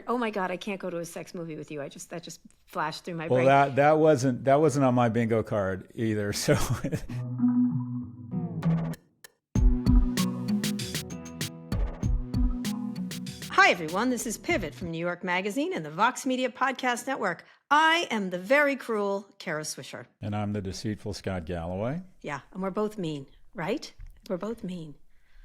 Oh my God, I can't go to a sex movie with you. That just flashed through my Well, brain. that wasn't on my bingo card either. So Hi, everyone. This is Pivot from New York Magazine and the Vox Media Podcast Network. I am the very cruel Kara Swisher. and I'm the deceitful Scott Galloway. Yeah, and we're both mean, right? We're both mean.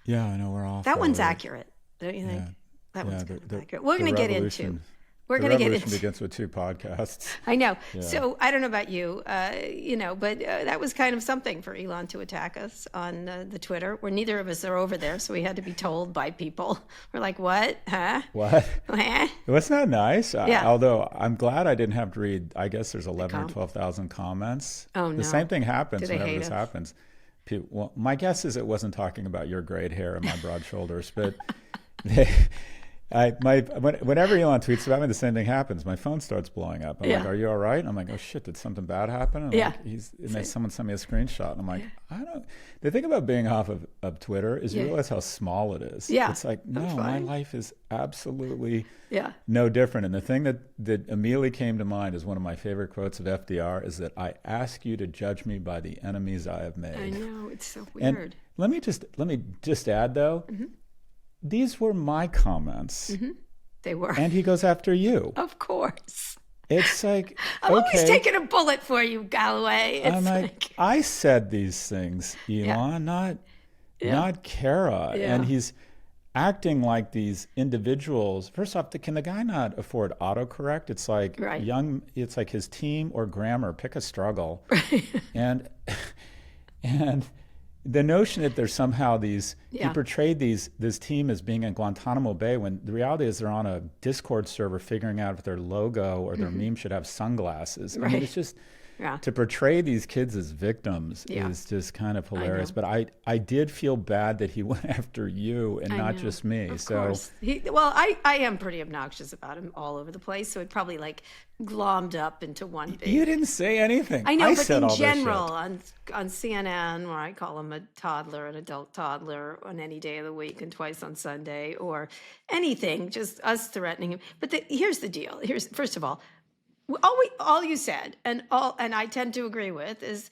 Yeah, I know we're off. That one's accurate, don't you think? Yeah. That one's Yeah, kind of accurate. We're going to get into. We're going to get into. begins with two podcasts. I know. Yeah. So I don't know about you, but that was kind of something for Elon to attack us on the Twitter, where neither of us are over there, so we had to be told by people. We're like, what? Huh? What? Huh? That's not nice. Yeah. Although I'm glad I didn't have to read. I guess there's 11 or 12,000 comments. Oh, no. The same thing happens Do they whenever hate this us? happens. Well, my guess is it wasn't talking about your great hair and my broad shoulders, but whenever Elon tweets about me, the same thing happens. My phone starts blowing up. I'm like, "Are you all right?" And I'm like, "Oh shit, did something bad happen?" And Yeah. someone sent me a screenshot, and I'm like, "I don't." The thing about being off of Twitter is you realize how small it is. Yeah. It's like, no, my life is absolutely no different. And the thing that immediately came to mind is one of my favorite quotes of FDR is that I ask you to judge me by the enemies I have made. I know, it's so And weird. let me just add though. Mm-hmm. These were my comments. They were. And he goes after you. Of course. It's like, I'm always okay. taking a bullet for you, Galloway. It's I'm like, I said these things, Elon, not Kara. Yeah. And he's acting like these individuals. First off, can the guy not afford autocorrect? It's like it's like his team or grammar. Pick a struggle. And the notion that there's somehow he portrayed this team as being in Guantanamo Bay when the reality is they're on a Discord server figuring out if their logo or their meme should have sunglasses. I mean, it's just to portray these kids as victims is just kind of hilarious. But I did feel bad that he went after you and not just me. Of course. I am pretty obnoxious about him all over the place, so it probably like glommed up into one big. You didn't say anything. I know, but said in all general, on CNN, where I call him a toddler, an adult toddler, on any day of the week and twice on Sunday, or anything, just us threatening him. But here's the deal. First of all you said, and I tend to agree with, is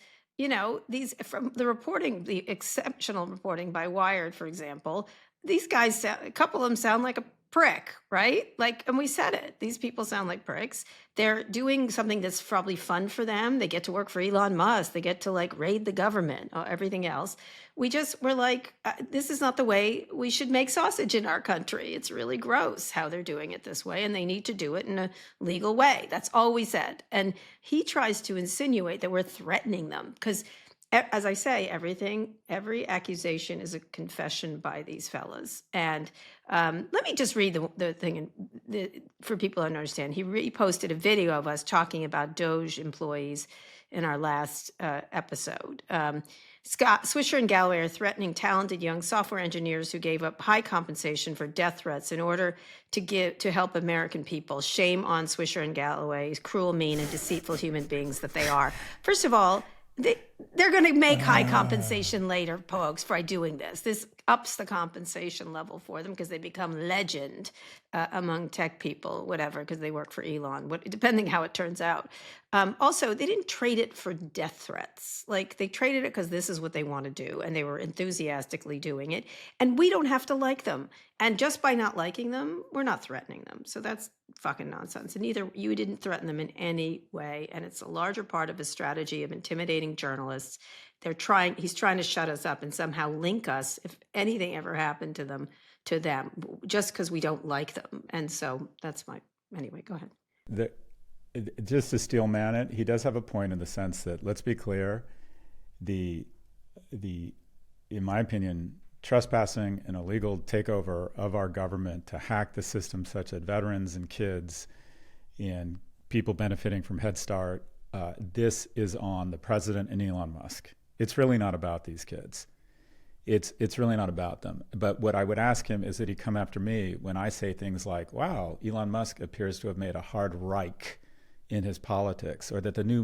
these from the reporting, the exceptional reporting by Wired, for example. These guys, a couple of them sound like a prick, right? Like, and we said it. These people sound like pricks. They're doing something that's probably fun for them. They get to work for Elon Musk. They get to like raid the government, everything else. We're like, this is not the way we should make sausage in our country. It's really gross how they're doing it this way, and they need to do it in a legal way. That's all we said. And he tries to insinuate that we're threatening them because, as I say, every accusation is a confession by these fellas. And let me just read the thing for people to understand. He reposted a video of us talking about DOGE employees in our last episode. Scott, Swisher, and Galloway are threatening talented young software engineers who gave up high compensation for death threats in order to help American people. Shame on Swisher and Galloway, cruel, mean, and deceitful human beings that they are. First of all, they're going to make high compensation later, folks, by doing this. This ups the compensation level for them because they become legend among tech people, whatever, because they work for Elon, depending how it turns out. Also, they didn't trade it for death threats. Like, they traded it because this is what they want to do, and they were enthusiastically doing it. And we don't have to like them. And just by not liking them, we're not threatening them. So that's fucking nonsense. And you didn't threaten them in any way. And it's a larger part of his strategy of intimidating journalists. He's trying to shut us up and somehow link us, if anything ever happened to them, just because we don't like them. And so that's anyway, go ahead. Just to steel man it, he does have a point in the sense that, let's be clear, in my opinion, trespassing and illegal takeover of our government to hack the system such that veterans and kids and people benefiting from Head Start, this is on the president and Elon Musk. It's really not about these kids. It's really not about them. But what I would ask him is that he come after me when I say things like, wow, Elon Musk appears to have made a hard right in his politics, or that the new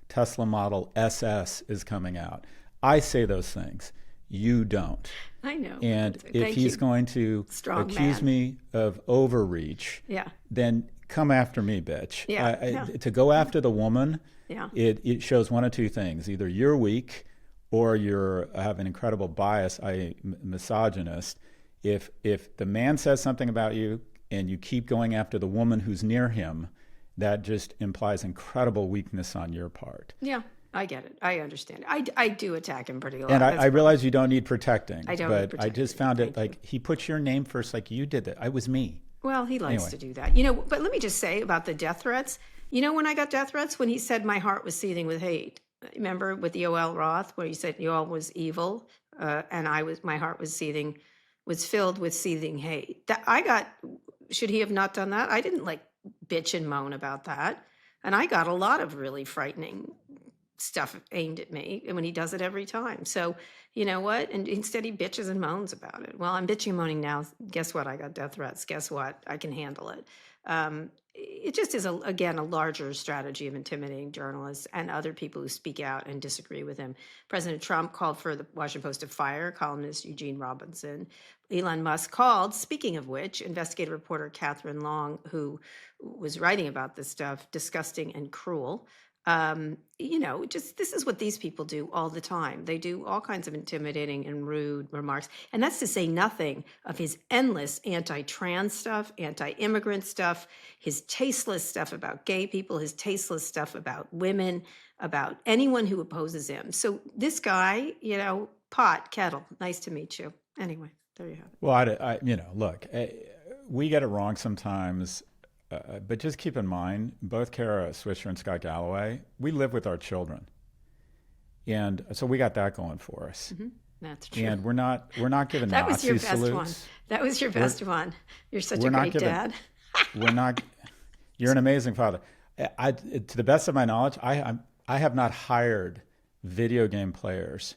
Tesla Model SS is coming out. I say those things. you don't. I know. And if Thank he's you. going to Strong accuse man. me of overreach, Yeah. then come after me, bitch. Yeah. To go after the woman, Yeah. it shows one of two things. Either you're weak or you're have an incredible bias, i.e. misogynist. If the man says something about you and you keep going after the woman who's near him, that just implies incredible weakness on your part. Yeah. I get it. I understand. I do attack him pretty a lot. And That's I realize you don't need protecting. I don't need But I protecting. just found it Thank like he put your name first, like you did that. I was me. Well, he likes Anyway. to do that. You know, but let me just say about the death threats. You know, when I got death threats, when he said my heart was seething with hate. Remember with Yoel Roth, where he said Yoel was evil, and my heart was seething, was filled with seething hate. Should he have not done that? I didn't like bitch and moan about that, and I got a lot of really frightening stuff aimed at me, and when he does it every time. So you know what? And instead he bitches and moans about it. Well, I'm bitching and moaning now. Guess what? I got death threats. Guess what? I can handle it. It just is, again, a larger strategy of intimidating journalists and other people who speak out and disagree with him. President Trump called for the Washington Post to fire columnist Eugene Robinson. Elon Musk called, speaking of which, investigative reporter Catherine Long, who was writing about this stuff, disgusting and cruel. You know, just this is what these people do all the time. They do all kinds of intimidating and rude remarks. And that's to say nothing of his endless anti-trans stuff, anti-immigrant stuff, his tasteless stuff about gay people, his tasteless stuff about women, about anyone who opposes him. So this guy, you know, pot, kettle, nice to meet you. Anyway, there you have it. Well, you know, look, we get it wrong sometimes. But just keep in mind, both Kara Swisher and Scott Galloway, we live with our children, and so we got that going for us. Mm-hmm. That's true. And we're not giving that was Nazi your best salutes. one. That was your best one. You're such we're a not great giving- dad. We're not. You're an amazing father. To the best of my knowledge, I have not hired video game players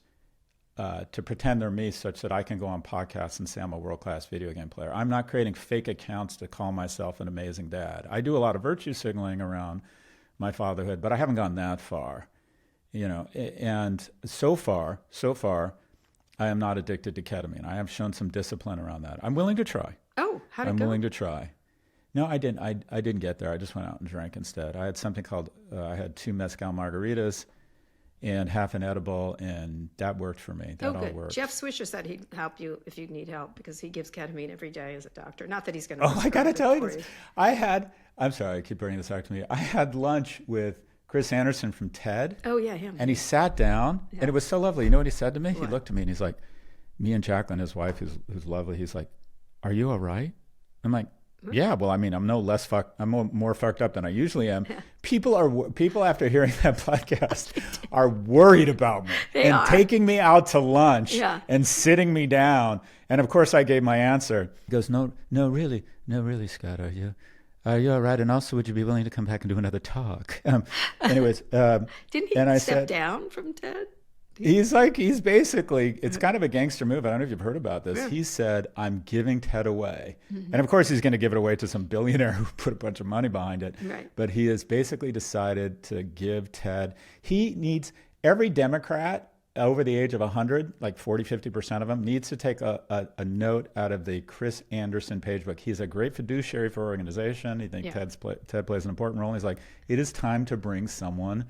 to pretend they're me such that I can go on podcasts and say I'm a world-class video game player. I'm not creating fake accounts to call myself an amazing dad. I do a lot of virtue signaling around my fatherhood, but I haven't gone that far, you know. And so far, I am not addicted to ketamine. I have shown some discipline around that. I'm willing to try. Oh, how'd it I'm go? willing to try. No, I didn't. I didn't get there. I just went out and drank instead. I had something called, I had 2 mezcal margaritas and half an edible, and that worked for me. That all good. worked. Jeff Swisher said he'd help you if you need help because he gives ketamine every day as a doctor. Not that he's going to. Oh, I got to tell you this. I'm sorry, I keep bringing this back to me. I had lunch with Chris Anderson from TED. Oh, yeah, him. And he sat down, and it was so lovely. You know what he said to me? What? He looked at me, and he's like, me and Jacqueline, his wife, who's lovely, he's like, are you all right? I'm like, yeah, well, I mean, I'm more fucked up than I usually am. People after hearing that podcast are worried about me They are. taking me out to lunch Yeah. and sitting me down. And of course I gave my answer. He goes, no, really, Scott, are you all right? And also, would you be willing to come back and do another talk? Anyways, Didn't he and I step said, down from TED? he's basically, it's kind of a gangster move. I don't know if you've heard about this. Yeah. He said, I'm giving TED away. And of course, he's going to give it away to some billionaire who put a bunch of money behind it. Right. But he has basically decided to give TED. He needs, every Democrat over the age of 100, like 40, 50% of them, needs to take a note out of the Chris Anderson page book. He's a great fiduciary for our organization. He thinks TED plays an important role. He's like, it is time to bring someone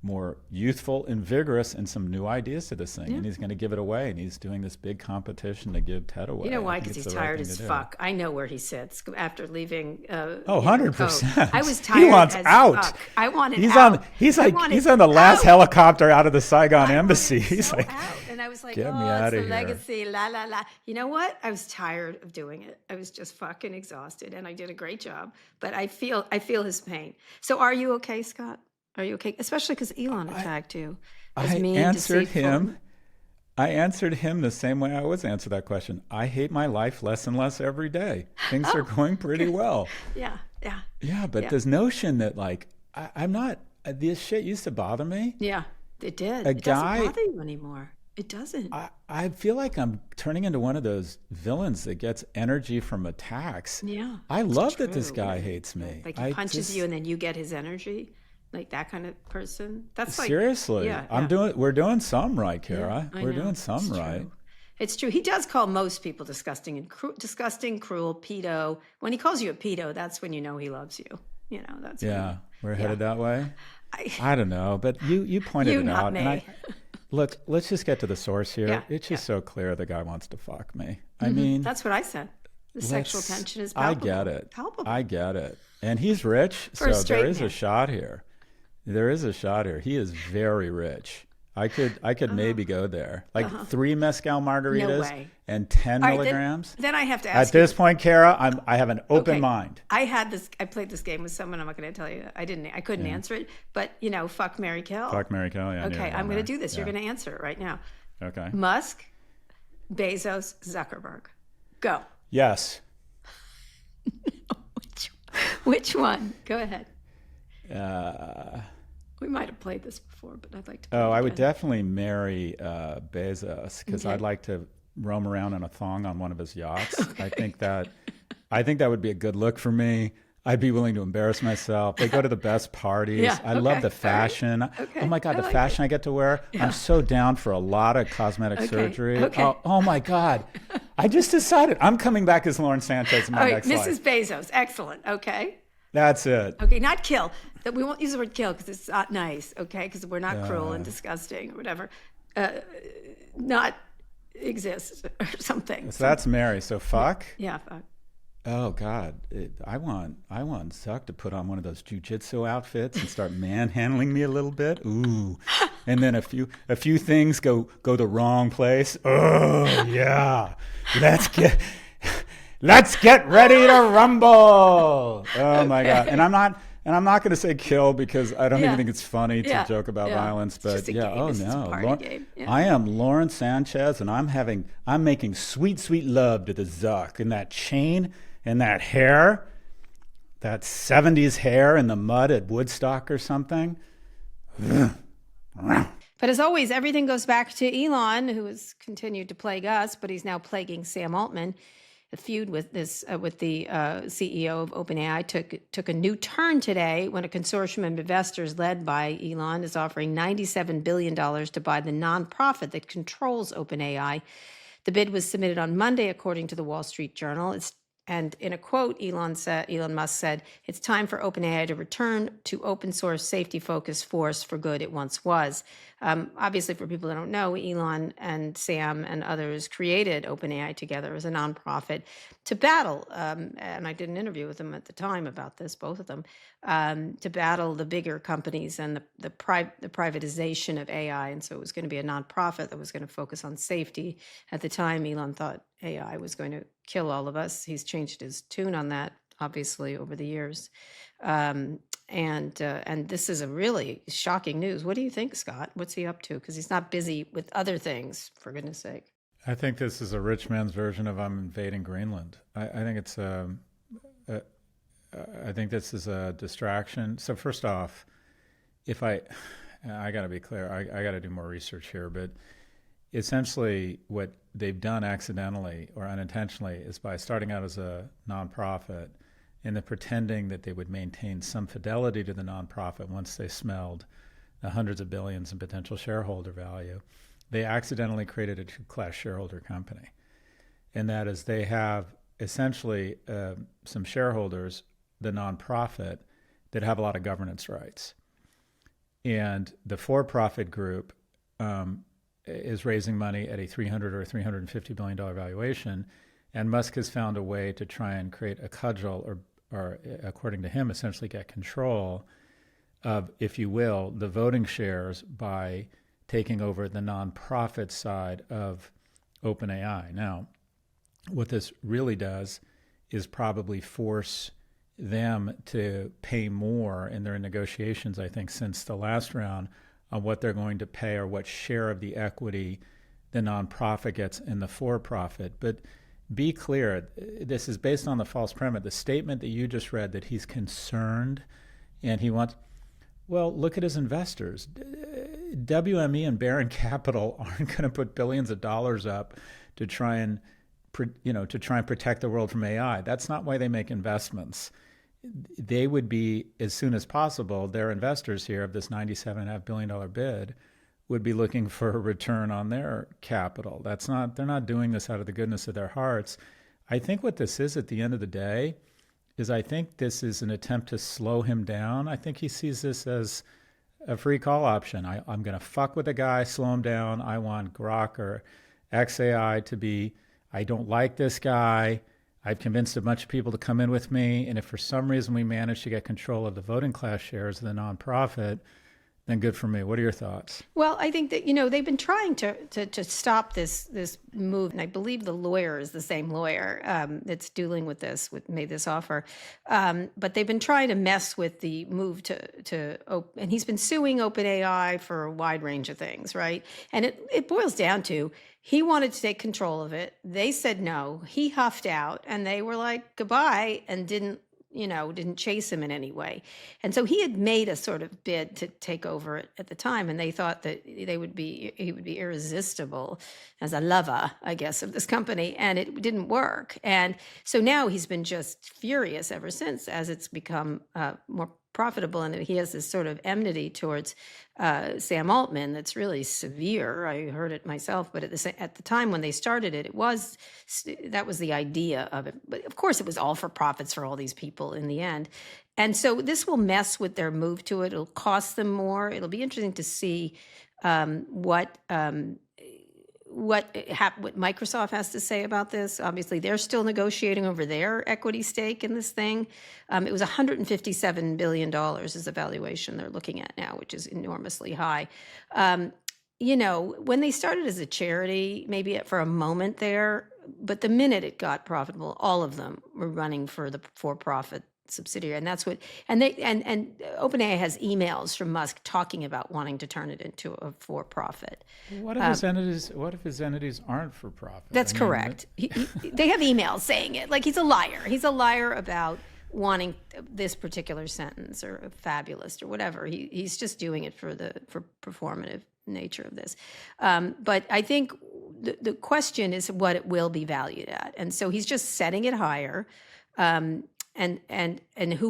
more youthful and vigorous and some new ideas to this thing. And he's going to give it away. And he's doing this big competition to give TED away. You know why? I think Because it's he's the right tired thing as to do. fuck. I know where he sits after leaving. 100%. I was tired. He wants as out. Fuck. I wanted He's out. He's I wanted on the last out. helicopter out of the Saigon I embassy. wanted He's so like, out. And I was like, get me it's outta the here. legacy, la la la. You know what? I was tired of doing it. I was just fucking exhausted, and I did a great job. But I feel his pain. So, are you okay, Scott? Are you okay? Especially because Elon attacked you. As I mean, answered deceitful. him. I answered him the same way I always answer that question. I hate my life less and less every day. Things are going pretty well. Yeah. Yeah, but this notion that like I'm not. This shit used to bother me. Yeah, it did. A It guy- doesn't bother you anymore. It doesn't. I feel like I'm turning into one of those villains that gets energy from attacks. Yeah, I it's love that this true. guy hates me. Like he I punches just- you and then you get his energy. Like that kind of person. That's like Seriously, Yeah, we're doing some right, Kara. I We're know. doing some It's right. true. It's true. He does call most people disgusting and disgusting, cruel, pedo. When he calls you a pedo, that's when you know he loves you. You know, that's we're headed that way. I I don't know, but you pointed You, it not out, me. and look. Let's just get to the source here. Yeah, It's just so clear the guy wants to fuck me. I Mhm. mean, That's what I said. The sexual tension is I palpable. get it. Palpable. I get it. And he's rich, For a so straight there is man. a shot here. There is a shot here. He is very rich. I could maybe go there. Like 3 mezcal margaritas way. and 10 All right, milligrams. Then I have to ask At this point, Kara, I have an open Okay. mind. I played this game with someone. I'm not going to tell you. I couldn't answer it. But fuck, marry, kill. Fuck, marry, kill. Yeah, Okay, I'm going to do this. You're going to answer it right now. Okay. Musk, Bezos, Zuckerberg. Go. Yes. Which one? Go ahead. Uh, We might have played this before, but I'd like to. Play Oh, it I would again. definitely marry Bezos because Okay. I'd like to roam around in a thong on one of his yachts. I think that would be a good look for me. I'd be willing to embarrass myself. They go to the best parties. Yeah, I love okay, the all right. fashion. Okay, Oh my God, I the like fashion I get to wear. I'm so down for a lot of cosmetic surgery. okay. Oh my God. I just decided I'm coming back as Lauren Sanchez in my All right, next Mrs. life. Bezos. Excellent. Okay. That's it. Okay, not kill. That we won't use the word kill because it's not nice. Okay, because we're not cruel and disgusting or whatever. Not exist or something. So that's Mary. So fuck. Yeah. Fuck. Oh God, I want Zuck to put on one of those jujitsu outfits and start manhandling me a little bit. Ooh, and then a few things go the wrong place. Oh yeah, let's get ready to rumble. Oh my God, and I'm not going to say kill because I don't even think it's funny to joke about violence. It's But just a yeah, game. oh It's just a no, party game. Yeah. I am Lauren Sanchez, and I'm making sweet love to the Zuck and that chain. And that hair, that 70s hair in the mud at Woodstock or something. But as always, everything goes back to Elon, who has continued to plague us, but he's now plaguing Sam Altman. The feud with the CEO of OpenAI took a new turn today when a consortium of investors led by Elon is offering $97 billion to buy the nonprofit that controls OpenAI. The bid was submitted on Monday, according to the Wall Street Journal. And in a quote, Elon Musk said, "It's time for OpenAI to return to open source, safety-focused force for good it once was." Obviously, for people that don't know, Elon and Sam and others created OpenAI together as a nonprofit to battle, and I did an interview with them at the time about this, both of them, to battle the bigger companies and the privatization of AI. And so it was going to be a nonprofit that was going to focus on safety. At the time, Elon thought AI was going to kill all of us. He's changed his tune on that, obviously, over the years. And this is a really shocking news. What do you think, Scott? What's he up to? Because he's not busy with other things, for goodness sake. I think this is a rich man's version of I'm invading Greenland. I think it's I think this is a distraction. So first off, I got to be clear, I got to do more research here, but essentially what they've done accidentally or unintentionally is by starting out as a nonprofit and then pretending that they would maintain some fidelity to the nonprofit once they smelled the hundreds of billions in potential shareholder value, they accidentally created a two-class shareholder company. And that is they have essentially some shareholders, the nonprofit, that have a lot of governance rights. And the for-profit group is raising money at a $300 or $350 billion valuation, and Musk has found a way to try and create a cudgel or according to him, essentially get control of, if you will, the voting shares by taking over the nonprofit side of OpenAI. Now, what this really does is probably force them to pay more in their negotiations, I think, since the last round on what they're going to pay or what share of the equity the nonprofit gets in the for-profit. But be clear, this is based on the false premise. The statement that you just read that he's concerned and he wants, well, look at his investors. WME and Barron Capital aren't going to put billions of dollars up to try and protect the world from AI. That's not why they make investments. They would be, as soon as possible, their investors here of this $97.5 billion bid would be looking for a return on their capital. They're not doing this out of the goodness of their hearts. I think what this is at the end of the day is I think this is an attempt to slow him down. I think he sees this as a free call option. I'm going to fuck with a guy, slow him down. I want Grok or XAI to be, I don't like this guy. I've convinced a bunch of people to come in with me. And if for some reason we manage to get control of the voting class shares of the nonprofit, then good for me. What are your thoughts? Well, I think that, they've been trying to stop this move. And I believe the lawyer is the same lawyer that's dealing with this, made this offer. But they've been trying to mess with the move and he's been suing OpenAI for a wide range of things, right? And it boils down to, he wanted to take control of it. They said no. He huffed out and they were like, goodbye, and didn't chase him in any way. And so he had made a sort of bid to take over it at the time, and they thought that he would be irresistible as a lover, I guess, of this company, and it didn't work. And so now he's been just furious ever since, as it's become more profitable, and he has this sort of enmity towards Sam Altman that's really severe. I heard it myself, but at the time when they started it, that was the idea of it. But of course, it was all for profits for all these people in the end. And so this will mess with their move to it. It'll cost them more. It'll be interesting to see what Microsoft has to say about this. Obviously, they're still negotiating over their equity stake in this thing. It was $157 billion is the valuation they're looking at now, which is enormously high. When they started as a charity, maybe for a moment there, but the minute it got profitable, all of them were running for the for-profit subsidiary, and that's what. And OpenAI has emails from Musk talking about wanting to turn it into a for-profit. What if his entities? What if his entities aren't for profit? That's correct. They have emails saying it. Like, he's a liar. He's a liar about wanting this particular sentence or fabulous or whatever. He's just doing it for performative nature of this. But I think the question is what it will be valued at, and so he's just setting it higher. And who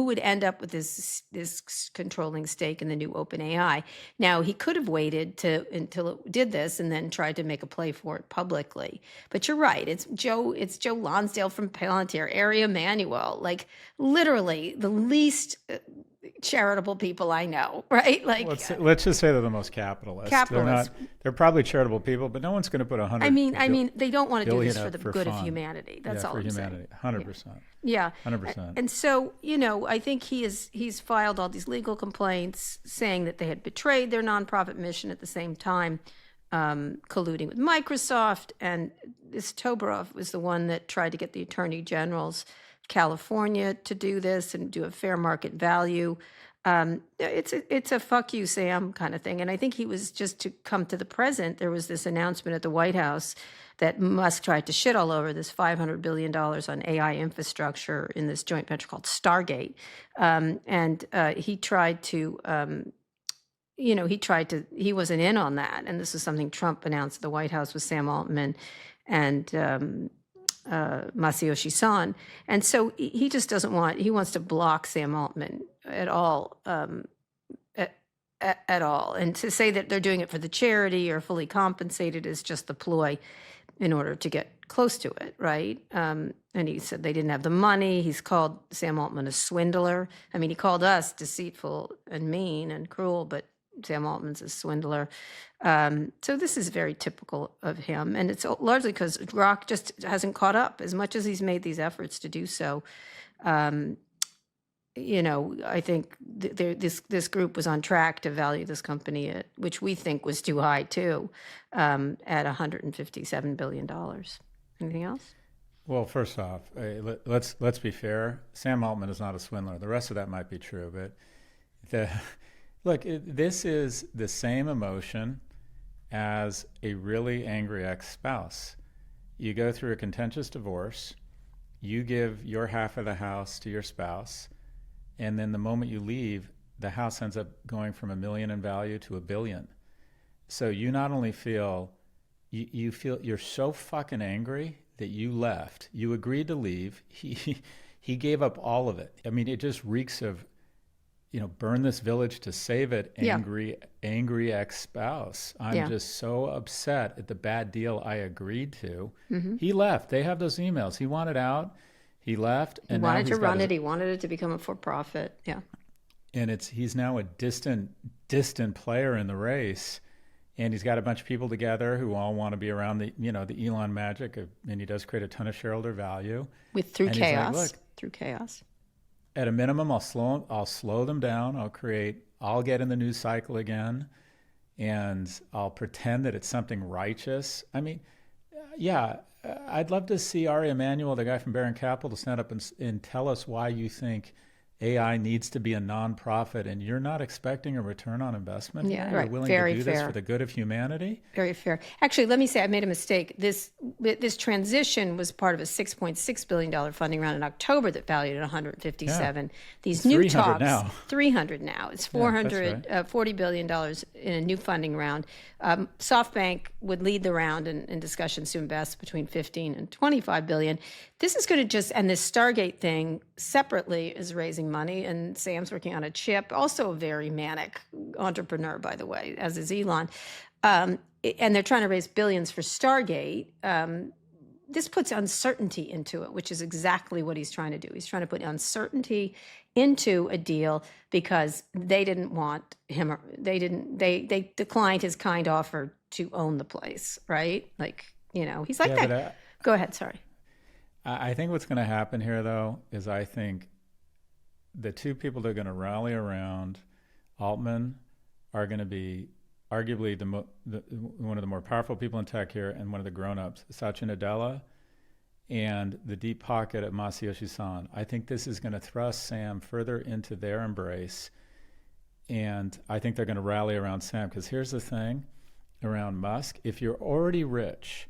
would end up with this controlling stake in the new OpenAI? Now, he could have waited until it did this and then tried to make a play for it publicly. But you're right. It's Joe Lonsdale from Palantir, Ari Emanuel, like literally the least charitable people I know, right? Like, let's just say they're the most capitalist. They're probably charitable people, but no one's going to put 100. I mean, they don't want to do this for the good of humanity. That's all I'm saying. 100%. Yeah, 100%. And so, I think he's filed all these legal complaints saying that they had betrayed their nonprofit mission at the same time, colluding with Microsoft. And this Toberoff was the one that tried to get the attorney generals California to do this and do a fair market value. It's a fuck you, Sam kind of thing. And I think he was, just to come to the present, there was this announcement at the White House that Musk tried to shit all over, this $500 billion on AI infrastructure in this joint venture called Stargate. He tried to, he wasn't in on that. And this is something Trump announced at the White House with Sam Altman and Masayoshi Son. And so he just he wants to block Sam Altman at all, at all. And to say that they're doing it for the charity or fully compensated is just the ploy in order to get close to it, right? And he said they didn't have the money. He's called Sam Altman a swindler. I mean, he called us deceitful and mean and cruel, but Sam Altman's a swindler. So this is very typical of him. And it's largely because Grok just hasn't caught up as much as he's made these efforts to do so. I think this group was on track to value this company at, which we think was too high too, at $157 billion. Anything else? Well, first off, let's be fair. Sam Altman is not a swindler. The rest of that might be true, but look, this is the same emotion as a really angry ex-spouse. You go through a contentious divorce, you give your half of the house to your spouse, and then the moment you leave, the house ends up going from $1 million in value to $1 billion. So you not only feel, you feel you're so fucking angry that you left. You agreed to leave. He gave up all of it. I mean, it just reeks of burn this village to save it, Yeah. angry ex-spouse. I'm Yeah. just so upset at the bad deal I agreed to. Mm-hmm. He left. They have those emails. He wanted out. He left, He and now wanted to he's got run his, it. He wanted it to become a for-profit. Yeah. and he's now a distant player in the race. And he's got a bunch of people together who all want to be around the Elon magic, and he does create a ton of shareholder value. Through And he's chaos. like, look, Through chaos. at a minimum, I'll slow them down. I'll get in the news cycle again, and I'll pretend that it's something righteous. I mean, yeah, I'd love to see Ari Emanuel, the guy from Barron Capital, to stand up and tell us why you think AI needs to be a nonprofit, and you're not expecting a return on investment. Yeah, You're right. willing Very to do this fair. for the good of humanity. Very fair. Actually, let me say I made a mistake. This transition was part of a $6.6 billion funding round in October that valued at 157. These new 300 talks, now. 300 now. It's $40 billion in a new funding round. SoftBank would lead the round in discussions to invest between 15 and 25 billion. This is going to and this Stargate thing separately is raising money, and Sam's working on a chip, also a very manic entrepreneur, by the way, as is Elon. And they're trying to raise billions for Stargate. This puts uncertainty into it, which is exactly what he's trying to do. He's trying to put uncertainty into a deal because they didn't want him. They declined his kind offer to own the place, right? Like, he's like that. Go ahead. Sorry. I think what's going to happen here, though, is I think the two people that are going to rally around Altman are going to be arguably one of the more powerful people in tech here, and one of the grown-ups, Satya Nadella, and the deep pocket of Masayoshi Son. I think this is going to thrust Sam further into their embrace, and I think they're going to rally around Sam, because here's the thing around Musk. If you're already rich,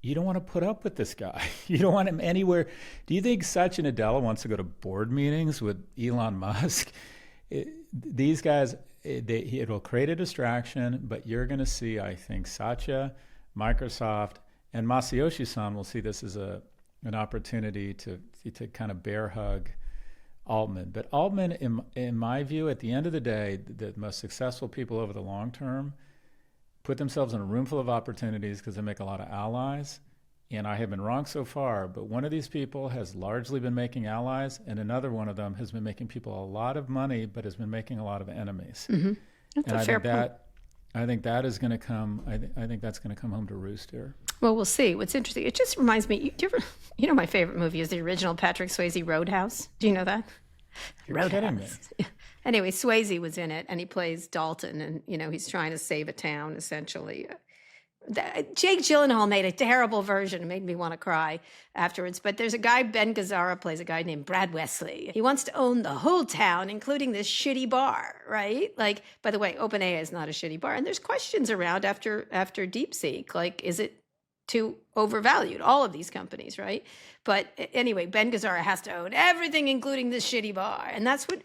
you don't want to put up with this guy. You don't want him anywhere. Do you think Satya Nadella wants to go to board meetings with Elon Musk? These guys, it will create a distraction, but you're going to see, I think, Satya, Microsoft, and Masayoshi Son will see this as an opportunity to kind of bear hug Altman. But Altman, in my view, at the end of the day, the most successful people over the long term put themselves in a room full of opportunities because they make a lot of allies. And I have been wrong so far, but one of these people has largely been making allies, and another one of them has been making people a lot of money, but has been making a lot of enemies. Mm-hmm. That's and a fair point. I think that is going to come. I think that's going to come home to roost here. Well, we'll see. What's interesting, it just reminds me. My favorite movie is the original Patrick Swayze Roadhouse. Do you know that? You're kidding me. Anyway, Swayze was in it, and he plays Dalton, and he's trying to save a town, essentially. Jake Gyllenhaal made a terrible version. It made me want to cry afterwards. But there's a guy, Ben Gazzara plays a guy named Brad Wesley. He wants to own the whole town, including this shitty bar, right? Like, by the way, OpenAI is not a shitty bar. And there's questions around after DeepSeek. Like, is it too overvalued? All of these companies, right? But anyway, Ben Gazzara has to own everything, including this shitty bar. And that's what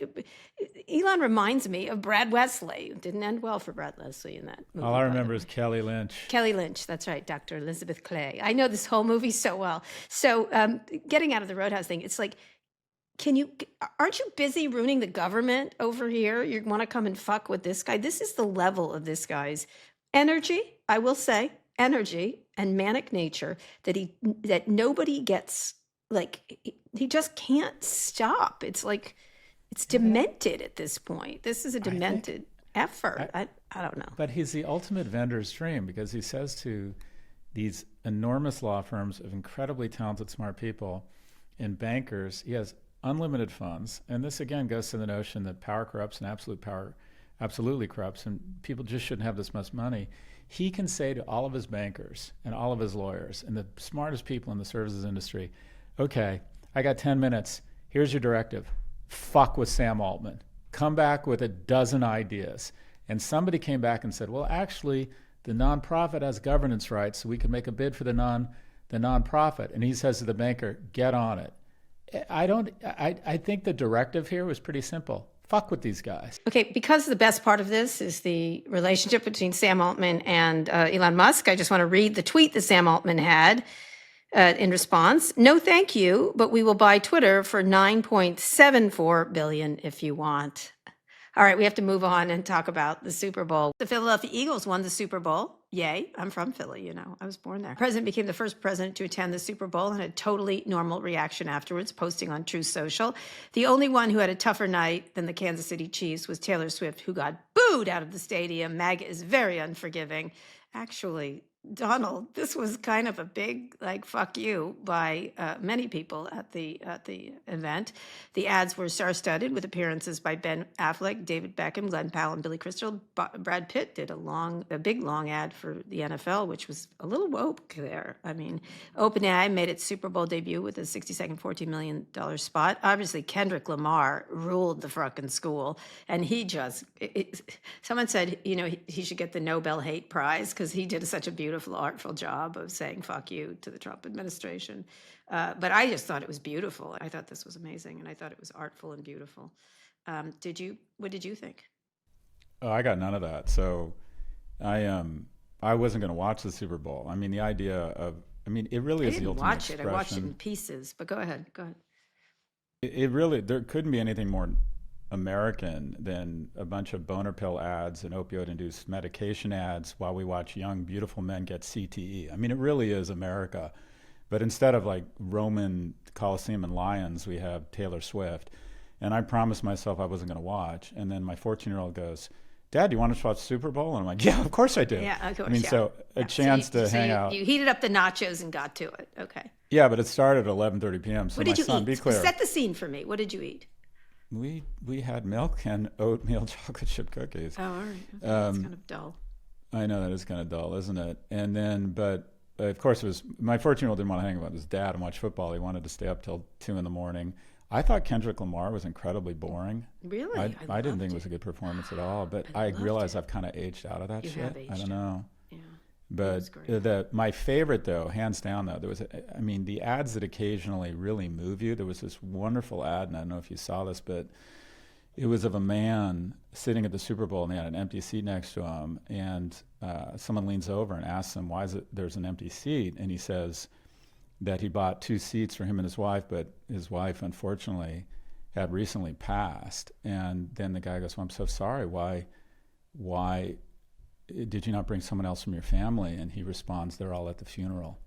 Elon reminds me of Brad Wesley. It didn't end well for Brad Wesley in that movie. All I remember is Kelly Lynch. Kelly Lynch, that's right, Dr. Elizabeth Clay. I know this whole movie so well. So getting out of the Roadhouse thing, it's like, aren't you busy ruining the government over here? You want to come and fuck with this guy? This is the level of this guy's energy, I will say, energy and manic nature that nobody gets. Like, he just can't stop. It's like, it's demented at this point. This is a demented effort. I don't know. But he's the ultimate vendor's dream, because he says to these enormous law firms of incredibly talented, smart people and bankers, he has unlimited funds. And this, again, goes to the notion that power corrupts, and absolute power absolutely corrupts, and people just shouldn't have this much money. He can say to all of his bankers and all of his lawyers and the smartest people in the services industry, okay, I got 10 minutes. Here's your directive. Fuck with Sam Altman. Come back with a dozen ideas. And somebody came back and said, well, actually, the nonprofit has governance rights, so we can make a bid for the nonprofit. And he says to the banker, get on it. I think the directive here was pretty simple. Fuck with these guys. Okay, because the best part of this is the relationship between Sam Altman and Elon Musk, I just want to read the tweet that Sam Altman had in response. No, thank you, but we will buy Twitter for $9.74 billion if you want. All right, we have to move on and talk about the Super Bowl. The Philadelphia Eagles won the Super Bowl. Yay. I'm from Philly, you know. I was born there. The president became the first president to attend the Super Bowl and had a totally normal reaction afterwards, posting on Truth Social. The only one who had a tougher night than the Kansas City Chiefs was Taylor Swift, who got booed out of the stadium. MAGA is very unforgiving. Actually, Donald, this was kind of a big, like, fuck you by many people at the event. The ads were star-studded with appearances by Ben Affleck, David Beckham, Glenn Powell, and Billy Crystal. Brad Pitt did a big long ad for the NFL, which was a little woke there. I mean, OpenAI made its Super Bowl debut with a 60-second, $14 million spot. Obviously, Kendrick Lamar ruled the frickin' school, and he just, someone said, you know, he should get the Nobel Hate Prize because he did such a beautiful, artful job of saying fuck you to the Trump administration. But I just thought it was beautiful. I thought this was amazing, and I thought it was artful and beautiful. What did you think? Oh, I got none of that. So I wasn't going to watch the Super Bowl. I mean, the idea of, I mean, it really is the ultimate expression. I watched it in pieces, but go ahead. It really, there couldn't be anything more American than a bunch of boner pill ads and opioid-induced medication ads while we watch young, beautiful men get CTE. I mean, it really is America. But instead of like Roman Colosseum and lions, we have Taylor Swift. And I promised myself I wasn't going to watch. And then my 14-year-old goes, Dad, do you want us to watch Super Bowl? And I'm like, yeah, of course I do. Yeah, of course. I mean, so a chance to hang out. You heated up the nachos and got to it. Okay. Yeah, but it started at 11:30 p.m. So what did my you son, eat? be clear. Set the scene for me. What did you eat? We had milk and oatmeal chocolate chip cookies. Oh, all right. Okay. That's kind of dull. I know that is kind of dull, isn't it? And then, but of course, it was my 14-year-old didn't want to hang out with his dad and watch football. He wanted to stay up till 2 a.m. I thought Kendrick Lamar was incredibly boring. Really? I didn't think it was a good performance at all. But I realized I've kind of aged out of that shit. I don't know. Yeah. But my favorite, though, hands down, though, there was, I mean, the ads that occasionally really move you. There was this wonderful ad, and I don't know if you saw this, but it was of a man sitting at the Super Bowl, and they had an empty seat next to him, and someone leans over and asks him, why is it there's an empty seat? And he says that he bought 2 seats for him and his wife, but his wife, unfortunately, had recently passed. And then the guy goes, well, I'm so sorry. Why did you not bring someone else from your family? And he responds, they're all at the funeral.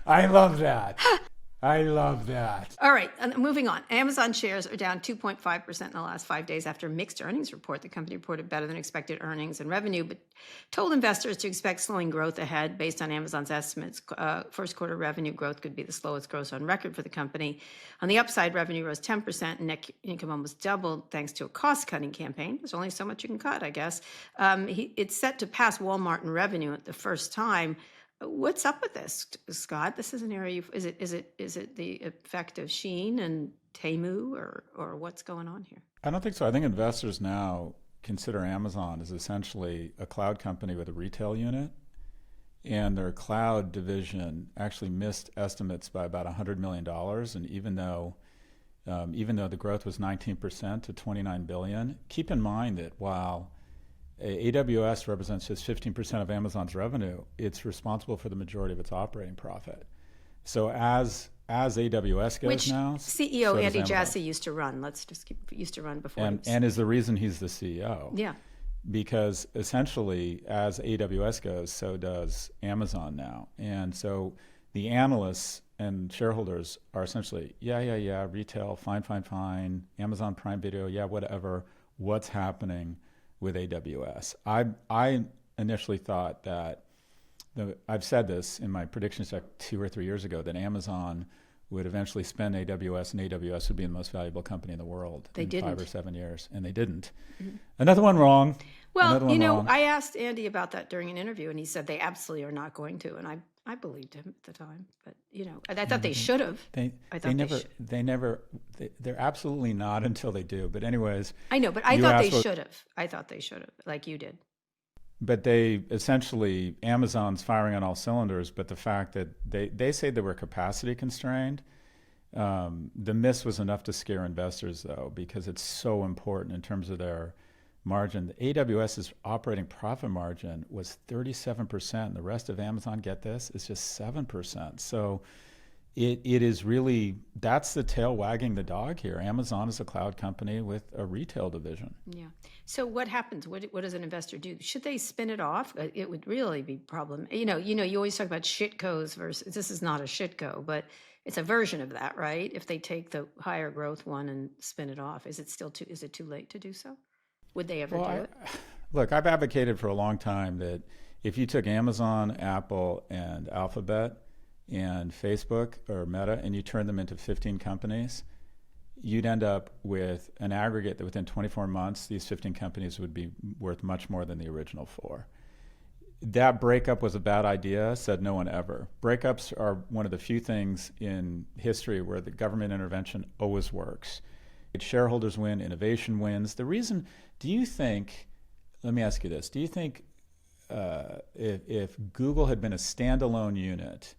I love that. I love that. All right, moving on. Amazon shares are down 2.5% in the last 5 days after a mixed earnings report. The company reported better than expected earnings and revenue, but told investors to expect slowing growth ahead based on Amazon's estimates. First quarter revenue growth could be the slowest growth on record for the company. On the upside, revenue rose 10% and net income almost doubled thanks to a cost-cutting campaign. There's only so much you can cut, I guess. It's set to pass Walmart in revenue at the first time. What's up with this, Scott? This is an area. Is it the effect of Shein and Temu, or what's going on here? I don't think so. I think investors now consider Amazon as essentially a cloud company with a retail unit, and their cloud division actually missed estimates by about $100 million. And even though the growth was 19% to $29 billion, keep in mind that while AWS represents just 15% of Amazon's revenue, it's responsible for the majority of its operating profit. So as AWS goes Which now, CEO so Andy does Jassy used to run. Used to run before. And is the reason he's the CEO. Yeah. Because essentially, as AWS goes, so does Amazon now. And so the analysts and shareholders are essentially, yeah, retail, fine, Amazon Prime Video, yeah, whatever, what's happening with AWS. I initially thought that, I've said this in my predictions deck 2 or 3 years ago, that Amazon would eventually spend AWS, and AWS would be the most valuable company in the world in 5 or 7 years, and they didn't. Mm-hmm. Another one wrong. Well, I asked Andy about that during an interview, and he said they absolutely are not going to, and I believed him at the time. But I thought they should have. They're absolutely not until they do. But anyways, I know, but I thought they should have. I thought they should have, like you did. But they essentially, Amazon's firing on all cylinders. But the fact that they say they were capacity constrained, the miss was enough to scare investors, though, because it's so important in terms of their margin. AWS's operating profit margin was 37%. The rest of Amazon, get this, is just 7%. So it is really, that's the tail wagging the dog here. Amazon is a cloud company with a retail division. Yeah. So what happens? What does an investor do? Should they spin it off? It would really be problem. You always talk about shitcos versus, this is not a shitco, but it's a version of that, right? If they take the higher growth one and spin it off, is it too late to do so? Would they ever do it? Look, I've advocated for a long time that if you took Amazon, Apple, and Alphabet and Facebook or Meta and you turned them into 15 companies, you'd end up with an aggregate that within 24 months, these 15 companies would be worth much more than the original 4. That breakup was a bad idea, said no one ever. Breakups are one of the few things in history where the government intervention always works. Shareholders win, innovation wins. The reason, let me ask you this, do you think if Google had been a standalone unit,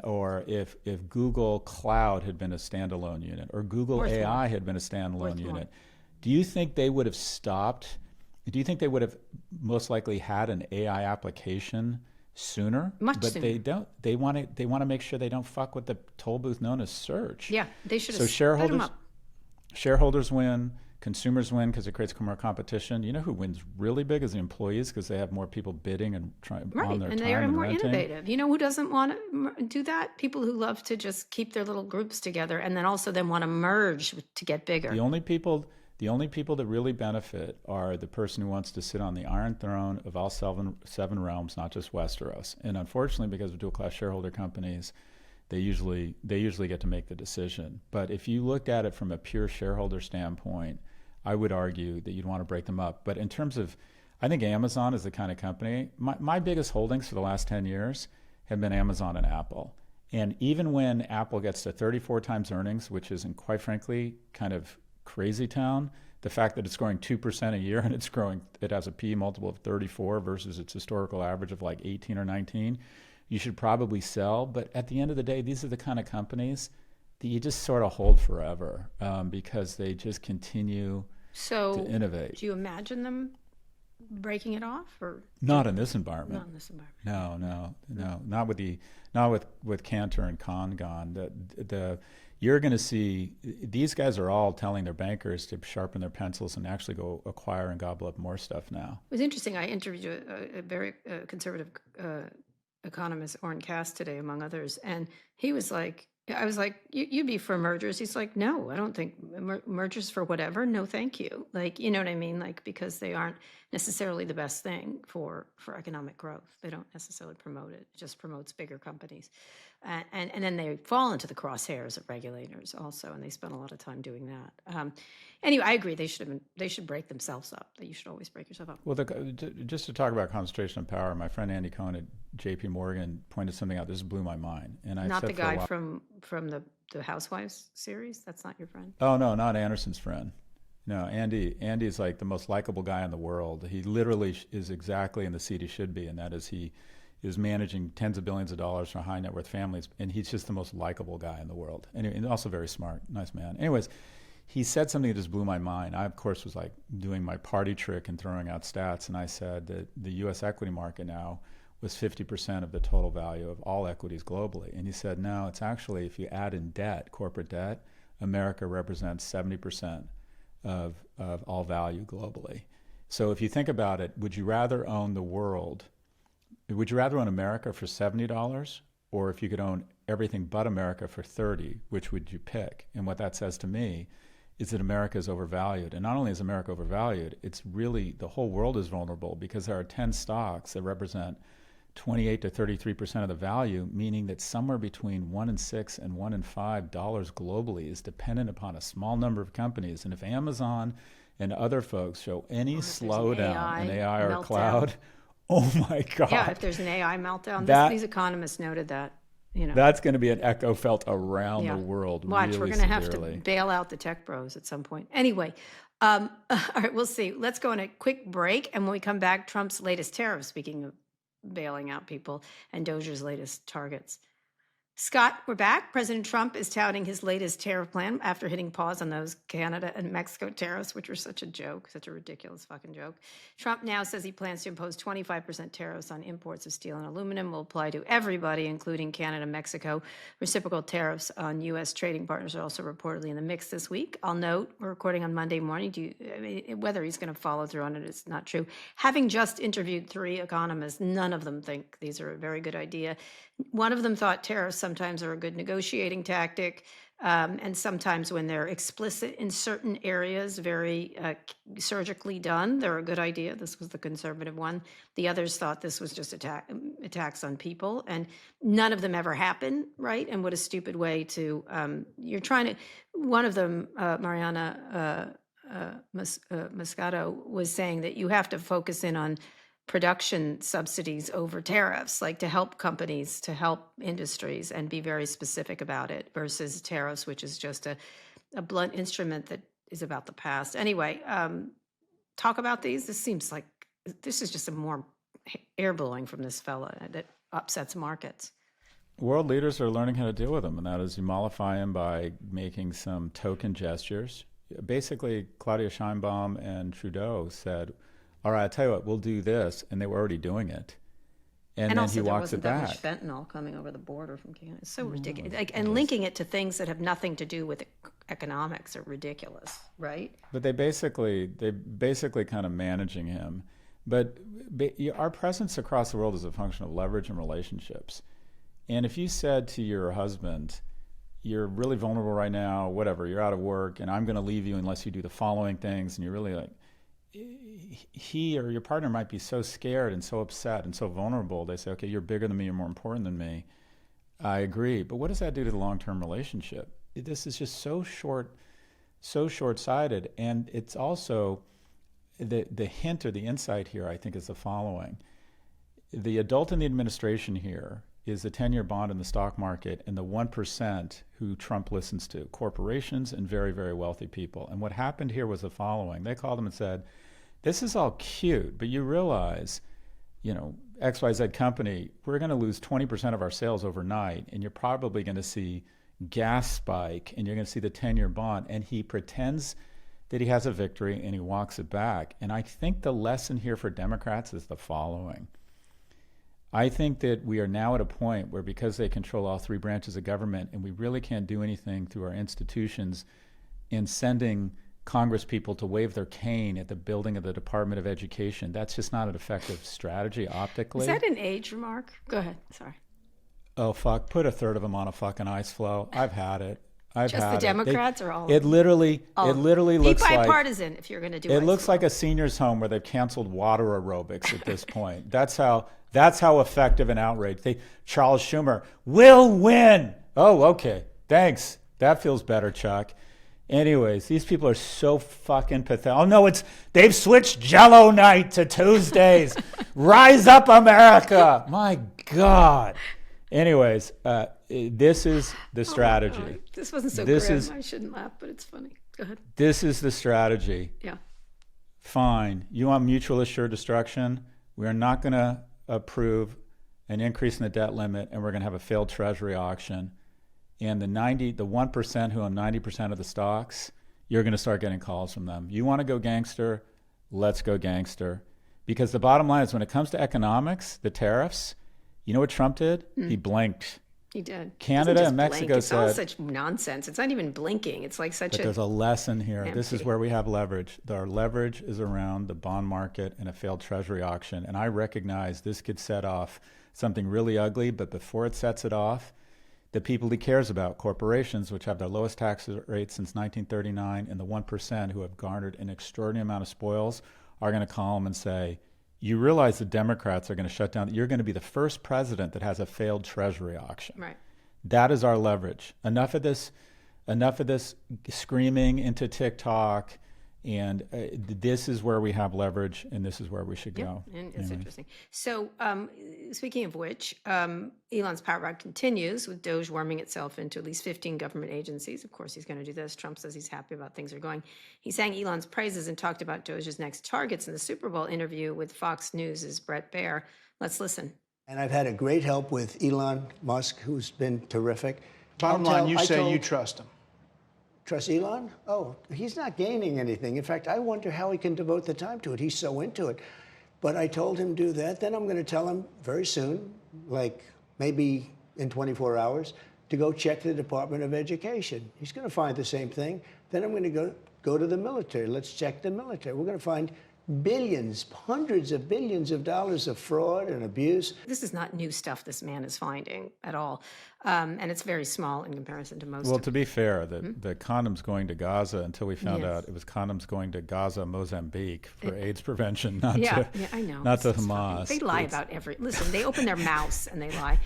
or if Google Cloud had been a standalone unit, or Google AI had been a standalone unit, do you think they would have stopped? Do you think they would have most likely had an AI application sooner? Much sooner. But they don't. They want to make sure they don't fuck with the toll booth known as search. Yeah, they should have So split them up. shareholders win, consumers win because it creates more competition. You know who wins really big is the employees because they have more people bidding and trying on their and time they are and more renting. innovative. You know who doesn't want to do that? People who love to just keep their little groups together and then also then want to merge to get bigger. The only people that really benefit are the person who wants to sit on the Iron Throne of all seven realms, not just Westeros. And unfortunately, because of dual class shareholder companies, they usually get to make the decision. But if you looked at it from a pure shareholder standpoint, I would argue that you'd want to break them up. But in terms of, I think Amazon is the kind of company, my biggest holdings for the last 10 years have been Amazon and Apple. And even when Apple gets to 34 times earnings, which is, quite frankly, kind of crazy town, the fact that it's growing 2% a year and it has a P multiple of 34 versus its historical average of like 18 or 19, you should probably sell. But at the end of the day, these are the kind of companies that you just sort of hold forever because they just continue to innovate. Do you imagine them breaking it off, or not in this environment? Not in this environment. No. Not with Cantor and Khan gone. You're going to see these guys are all telling their bankers to sharpen their pencils and actually go acquire and gobble up more stuff now. It was interesting. I interviewed a very conservative economist, Orrin Cass, today, among others, and he was like, I was like, you'd be for mergers. He's like, no, I don't think mergers for whatever. No, thank you. Like, you know what I mean? Like, because they aren't necessarily the best thing for economic growth. They don't necessarily promote it. It just promotes bigger companies. And then they fall into the crosshairs of regulators also, and they spend a lot of time doing that. Anyway, I agree. They should break themselves up. That you should always break yourself up. Well, just to talk about concentration of power, my friend Andy Cohen at J.P. Morgan pointed something out. This blew my mind. And I not said the guy from the Housewives series. That's not your friend. Oh no, not Anderson's friend. No, Andy's like the most likable guy in the world. He literally is exactly in the seat he should be, and that is he is managing tens of billions of dollars for high net worth families, and he's just the most likable guy in the world. Anyway, and also very smart, nice man. Anyways, he said something that just blew my mind. I, of course, was like doing my party trick and throwing out stats, and I said that the U.S. equity market now was 50% of the total value of all equities globally. And he said, no, it's actually, if you add in debt, corporate debt, America represents 70% of all value globally. So if you think about it, would you rather own the world? Would you rather own America for $70, or if you could own everything but America for $30, which would you pick? And what that says to me is that America is overvalued. And not only is America overvalued, it's really, the whole world is vulnerable because there are 10 stocks that represent 28 to 33% of the value, meaning that somewhere between 1 in 6 and 1 in 5 dollars globally is dependent upon a small number of companies. And if Amazon and other folks show any slowdown in AI or cloud, oh my God. Yeah, if there's an AI meltdown, these economists noted that. You know, that's going to be an echo felt around the world. Watch, really we're going to have severely. to bail out the tech bros at some point. Anyway, all right, we'll see. Let's go on a quick break, and when we come back, Trump's latest tariffs, speaking of bailing out people, and DOGE's latest targets. Scott, we're back. President Trump is touting his latest tariff plan after hitting pause on those Canada and Mexico tariffs, which were such a joke, such a ridiculous fucking joke. Trump now says he plans to impose 25% tariffs on imports of steel and aluminum, will apply to everybody, including Canada and Mexico. Reciprocal tariffs on U.S. trading partners are also reportedly in the mix this week. I'll note, we're recording on Monday morning. Whether he's going to follow through on it is not true. Having just interviewed 3 economists, none of them think these are a very good idea. One of them thought tariffs sometimes are a good negotiating tactic, and sometimes when they're explicit in certain areas, very surgically done, they're a good idea. This was the conservative one. The others thought this was just attacks on people, and none of them ever happen, right? And what a stupid way to, you're trying to, one of them, Mariana Moscato, was saying that you have to focus in on production subsidies over tariffs, like to help companies, to help industries, and be very specific about it, versus tariffs, which is just a blunt instrument that is about the past. Anyway, talk about these. This is just a more air blowing from this fella that upsets markets. World leaders are learning how to deal with them, and that is you mollify them by making some token gestures. Basically, Claudia Sheinbaum and Trudeau said, all right, I'll tell you what, we'll do this. And they were already doing it. And then also, he walks it back. There wasn't that much fentanyl coming over the border from Canada. It's so ridiculous. And linking it to things that have nothing to do with economics are ridiculous, right? But they basically kind of managing him. But our presence across the world is a function of leverage and relationships. And if you said to your husband, you're really vulnerable right now, whatever, you're out of work, and I'm going to leave you unless you do the following things, and you're really like, he or your partner might be so scared and so upset and so vulnerable. They say, okay, you're bigger than me, you're more important than me. I agree. But what does that do to the long-term relationship? This is just so short-sighted. And it's also, the hint or the insight here, I think, is the following. The adult in the administration here is the 10-year bond in the stock market and the 1% who Trump listens to, corporations and very, very wealthy people. And what happened here was the following. They called him and said, this is all cute, but you realize, XYZ company, we're going to lose 20% of our sales overnight, and you're probably going to see gas spike, and you're going to see the 10-year bond. And he pretends that he has a victory, and he walks it back. And I think the lesson here for Democrats is the following. I think that we are now at a point where, because they control all 3 branches of government, and we really can't do anything through our institutions in sending Congress people to wave their cane at the building of the Department of Education, that's just not an effective strategy optically. Is that an age remark? Go ahead. Sorry. Oh, fuck. Put a third of them on a fucking ice floe. I've had it. Just the Democrats or all of them? It literally looks like... Be bipartisan if you're going to do it. It looks like a senior's home where they've canceled water aerobics at this point. That's how effective an outrage. Charles Schumer will win. Oh, okay. Thanks. That feels better, Chuck. Anyways, these people are so fucking pathetic. Oh no, they've switched Jello night to Tuesdays. Rise up, America! My God. Anyways, this is the strategy. Oh, this wasn't so grim. I shouldn't laugh, but it's funny. Go ahead. This is the strategy. Yeah. Fine. You want mutual assured destruction? We are not going to approve an increase in the debt limit, and we're going to have a failed Treasury auction. And the 1% who own 90% of the stocks, you're going to start getting calls from them. You want to go gangster? Let's go gangster. Because the bottom line is, when it comes to economics, the tariffs, you know what Trump did? He blinked. He did. Canada and Mexico said... It's all such nonsense. It's not even blinking. It's like such but there's a lesson here. Empty. This is where we have leverage. Our leverage is around the bond market and a failed Treasury auction. And I recognize this could set off something really ugly, but before it sets it off, the people he cares about, corporations, which have their lowest tax rate since 1939, and the 1% who have garnered an extraordinary amount of spoils, are going to call him and say, you realize the Democrats are going to shut down. You're going to be the first president that has a failed Treasury auction. Right. That is our leverage. Enough of this screaming into TikTok. And this is where we have leverage, and this is where we should go. Yeah, and it's interesting. So speaking of which, Elon's power ride continues, with DOGE worming itself into at least 15 government agencies. Of course, he's going to do this. Trump says he's happy about things are going. He sang Elon's praises and talked about DOGE's next targets in the Super Bowl interview with Fox News' Brett Baer. Let's listen. And I've had a great help with Elon Musk, who's been terrific. Bottom line, you say you trust him. Trust Elon? Oh, he's not gaining anything. In fact, I wonder how he can devote the time to it. He's so into it. But I told him do that. Then I'm going to tell him very soon, like maybe in 24 hours, to go check the Department of Education. He's going to find the same thing. Then I'm going to go to the military. Let's check the military. We're going to find billions, hundreds of billions of dollars of fraud and abuse. This is not new stuff this man is finding at all. And it's very small in comparison to most. Well, to be fair, the condoms going to Gaza, until we found out it was condoms going to Gaza, Mozambique for AIDS prevention, not to I know. not to Hamas. They lie about listen, they open their mouths and they lie.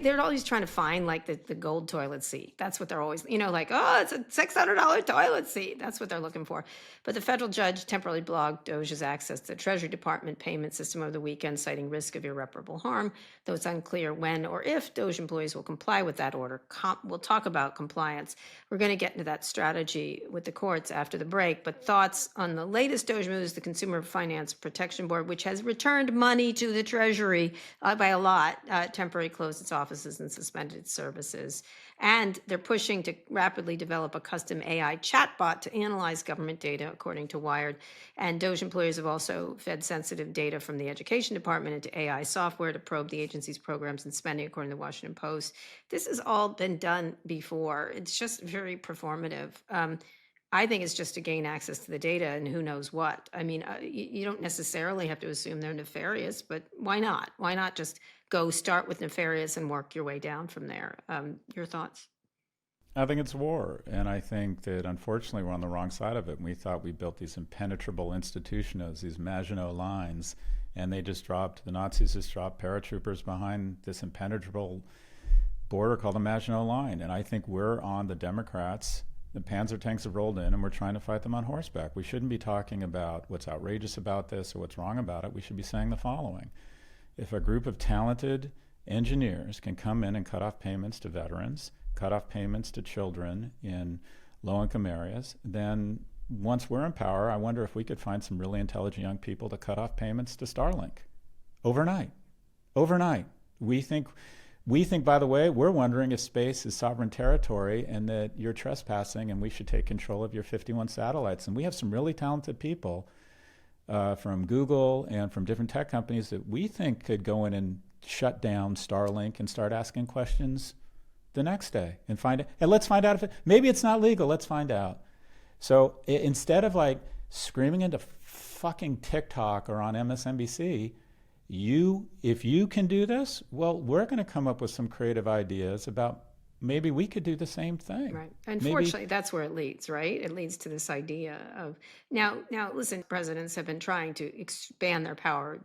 They're always trying to find like the gold toilet seat. That's what they're always, like, oh, it's a $600 toilet seat. That's what they're looking for. But the federal judge temporarily blocked DOGE's access to the Treasury Department payment system over the weekend, citing risk of irreparable harm, though it's unclear when or if DOGE employees will comply with that order. We'll talk about compliance. We're going to get into that strategy with the courts after the break, but thoughts on the latest DOGE moves, the Consumer Finance Protection Board, which has returned money to the Treasury by a lot, temporarily closed its offices and suspended its services. And they're pushing to rapidly develop a custom AI chatbot to analyze government data, according to Wired. And DOGE employers have also fed sensitive data from the Education Department into AI software to probe the agency's programs and spending, according to the Washington Post. This has all been done before. It's just very performative. I think it's just to gain access to the data and who knows what. I mean, you don't necessarily have to assume they're nefarious, but why not? Why not just go start with nefarious and work your way down from there? Your thoughts? I think it's war, and I think that unfortunately we're on the wrong side of it. We thought we built these impenetrable institutions, these Maginot lines, and the Nazis just dropped paratroopers behind this impenetrable border called the Maginot Line. And I think we're on the Democrats. The Panzer tanks have rolled in, and we're trying to fight them on horseback. We shouldn't be talking about what's outrageous about this or what's wrong about it. We should be saying the following. If a group of talented engineers can come in and cut off payments to veterans, cut off payments to children in low-income areas, then once we're in power, I wonder if we could find some really intelligent young people to cut off payments to Starlink overnight. We think, by the way, we're wondering if space is sovereign territory and that you're trespassing and we should take control of your 51 satellites. And we have some really talented people from Google and from different tech companies that we think could go in and shut down Starlink and start asking questions the next day and find it. And let's find out if maybe it's not legal. Let's find out. So instead of like screaming into fucking TikTok or on MSNBC, if you can do this, well, we're going to come up with some creative ideas about maybe we could do the same thing. Right. Unfortunately, that's where it leads, right? It leads to this idea of now, listen, presidents have been trying to expand their power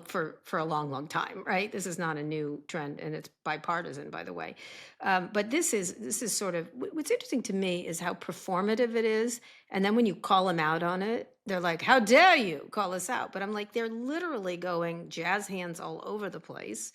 for a long, long time, right? This is not a new trend, and it's bipartisan, by the way. But this is sort of, what's interesting to me is how performative it is. And then when you call them out on it, they're like, how dare you call us out? But I'm like, they're literally going jazz hands all over the place.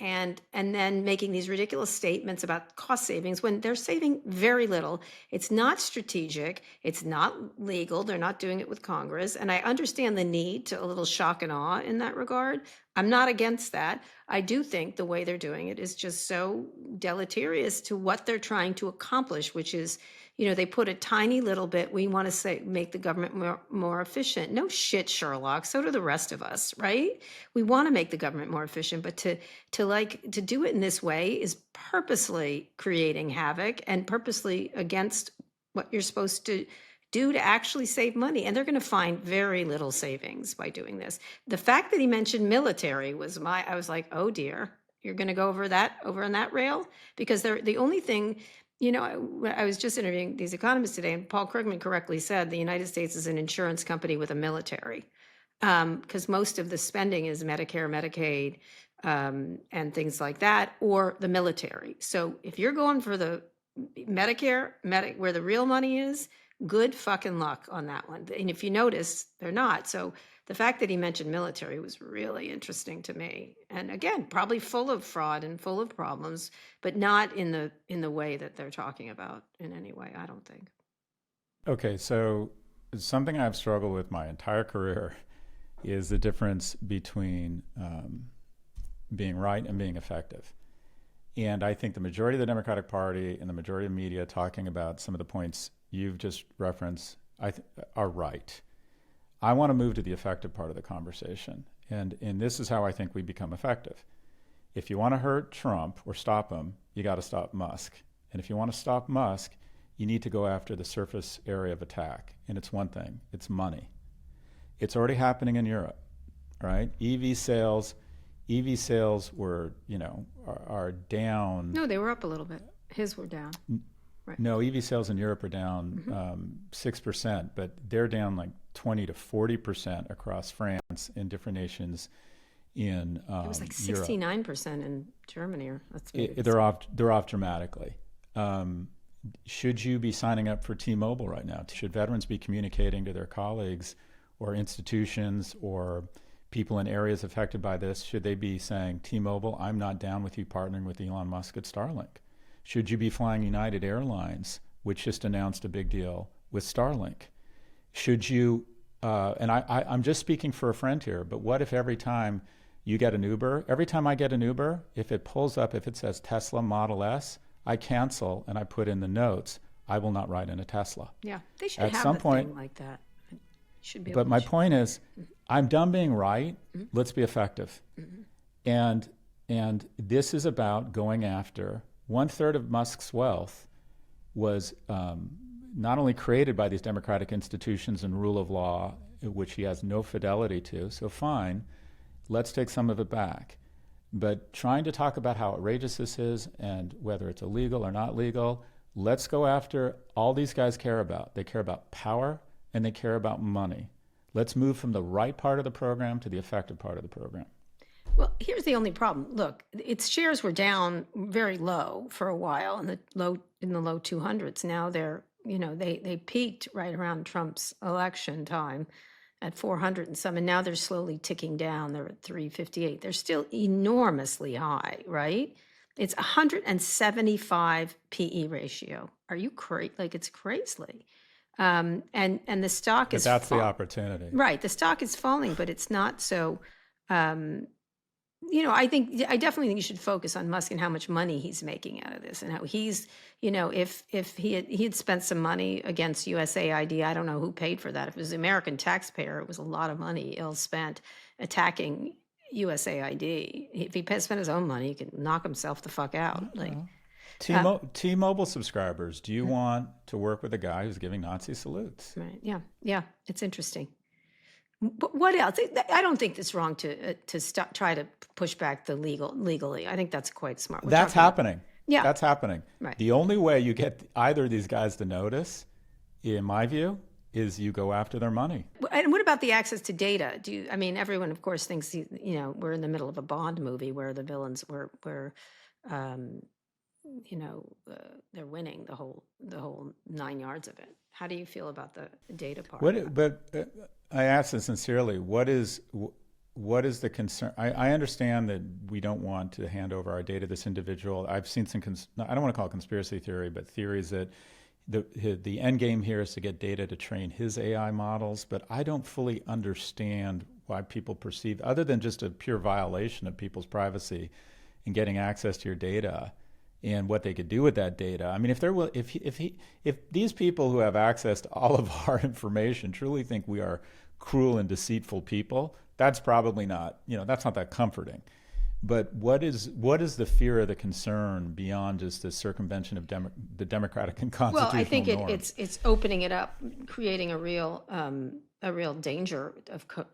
And then making these ridiculous statements about cost savings when they're saving very little. It's not strategic. It's not legal. They're not doing it with Congress. And I understand the need to a little shock and awe in that regard. I'm not against that. I do think the way they're doing it is just so deleterious to what they're trying to accomplish, which is, they put a tiny little bit, we want to make the government more efficient. No shit, Sherlock. So do the rest of us, right? We want to make the government more efficient, but to do it in this way is purposely creating havoc and purposely against what you're supposed to do to actually save money. And they're going to find very little savings by doing this. The fact that he mentioned military I was like, oh dear, you're going to go over on that rail? Because they're the only thing. I was just interviewing these economists today, and Paul Krugman correctly said the United States is an insurance company with a military, because most of the spending is Medicare, Medicaid, and things like that, or the military. So if you're going for the Medicare, where the real money is, good fucking luck on that one. And if you notice, they're not. So the fact that he mentioned military was really interesting to me. And again, probably full of fraud and full of problems, but not in the way that they're talking about in any way, I don't think. Okay, so something I've struggled with my entire career is the difference between being right and being effective. And I think the majority of the Democratic Party and the majority of media talking about some of the points you've just referenced are right. I want to move to the effective part of the conversation. And this is how I think we become effective. If you want to hurt Trump or stop him, you got to stop Musk. And if you want to stop Musk, you need to go after the surface area of attack. And it's one thing, it's money. It's already happening in Europe, right? EV sales were, are down. No, they were up a little bit. His were down. Right. No, EV sales in Europe are down 6%, but they're down like 20 to 40% across France and different nations in it was like 69% in Germany. Or they're off dramatically. Should you be signing up for T-Mobile right now? Should veterans be communicating to their colleagues or institutions or people in areas affected by this? Should they be saying, T-Mobile, I'm not down with you partnering with Elon Musk at Starlink? Should you be flying United Airlines, which just announced a big deal with Starlink? Should you, and I'm just speaking for a friend here, but what if every time you get an Uber, every time I get an Uber, if it pulls up, if it says Tesla Model S, I cancel and I put in the notes, I will not ride in a Tesla. Yeah, they should At have some a point, thing like that. It should be. But my point is, I'm done being right. Let's be effective. And this is about going after 1/3 of Musk's wealth was not only created by these democratic institutions and rule of law, which he has no fidelity to, so fine, let's take some of it back. But trying to talk about how outrageous this is and whether it's illegal or not legal, let's go after all these guys care about. They care about power and they care about money. Let's move from the right part of the program to the effective part of the program. Well, here's the only problem. Look, its shares were down very low for a while in the low 200s. Now they're, they peaked right around Trump's election time at 400 and some, and now they're slowly ticking down. They're at 358. They're still enormously high, right? It's 175 PE ratio. Are you crazy? Like, it's crazy. And the stock is. But that's the opportunity, right? The stock is falling, but it's not so. I definitely think you should focus on Musk and how much money he's making out of this, and how he's, if he had spent some money against USAID, I don't know who paid for that. If it was the American taxpayer, it was a lot of money ill spent attacking USAID. If he spent his own money, he could knock himself the fuck out. Like T-Mobile subscribers, do you want to work with a guy who's giving Nazi salutes? Right. Yeah. It's interesting. But what else? I don't think it's wrong to try to push back the legally. I think that's quite smart. That's happening. Yeah, that's happening. Right. The only way you get either of these guys to notice, in my view, is you go after their money. And what about the access to data? Everyone, of course, thinks we're in the middle of a Bond movie where the villains were they're winning the whole 9 yards of it. How do you feel about the data part? I ask this sincerely. What is the concern? I understand that we don't want to hand over our data to this individual. I've seen some, I don't want to call it conspiracy theory, but theories that the end game here is to get data to train his AI models. But I don't fully understand why people perceive, other than just a pure violation of people's privacy and getting access to your data and what they could do with that data. I mean, if these people who have access to all of our information truly think we are cruel and deceitful people, that's probably not, that's not that comforting. But what is the fear or the concern beyond just the circumvention of the democratic and constitutional Well, I think norms? it's opening it up, creating a real danger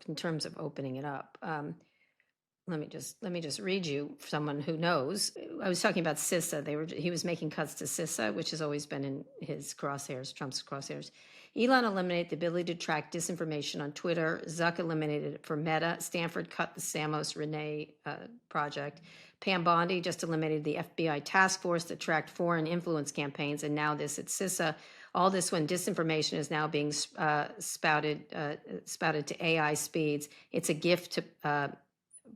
in terms of opening it up. Let me just read you someone who knows. I was talking about CISA. He was making cuts to CISA, which has always been in his crosshairs, Trump's crosshairs. Elon eliminated the ability to track disinformation on Twitter. Zuck eliminated it for Meta. Stanford cut the Samos Renee project. Pam Bondi just eliminated the FBI task force that tracked foreign influence campaigns, and now this at CISA. All this when disinformation is now being spouted to AI speeds. It's a gift to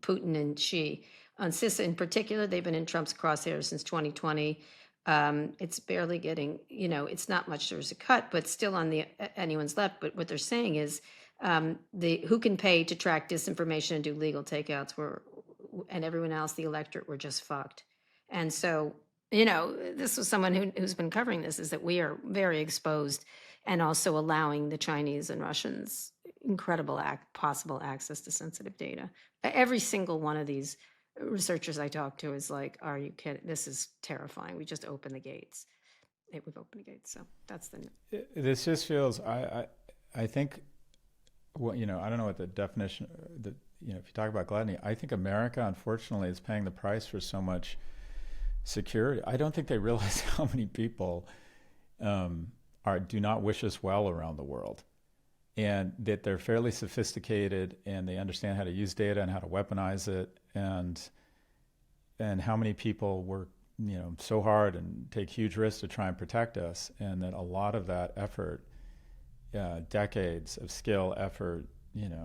Putin and Xi. On CISA in particular, they've been in Trump's crosshairs since 2020. It's barely getting, it's not much. There's a cut, but still on anyone's left. But what they're saying is who can pay to track disinformation and do legal takeouts and everyone else, the electorate, were just fucked. And so, this was someone who's been covering this, is that we are very exposed, and also allowing the Chinese and Russians incredible possible access to sensitive data. Every single one of these researchers I talk to is like, are you kidding? This is terrifying. We just opened the gates. We've opened the gates. So that's this just feels, I think, well, I don't know what the definition, if you talk about gluttony, I think America, unfortunately, is paying the price for so much security. I don't think they realize how many people do not wish us well around the world, and that they're fairly sophisticated and they understand how to use data and how to weaponize it, and how many people work so hard and take huge risks to try and protect us, and that a lot of that effort, decades of skill, effort,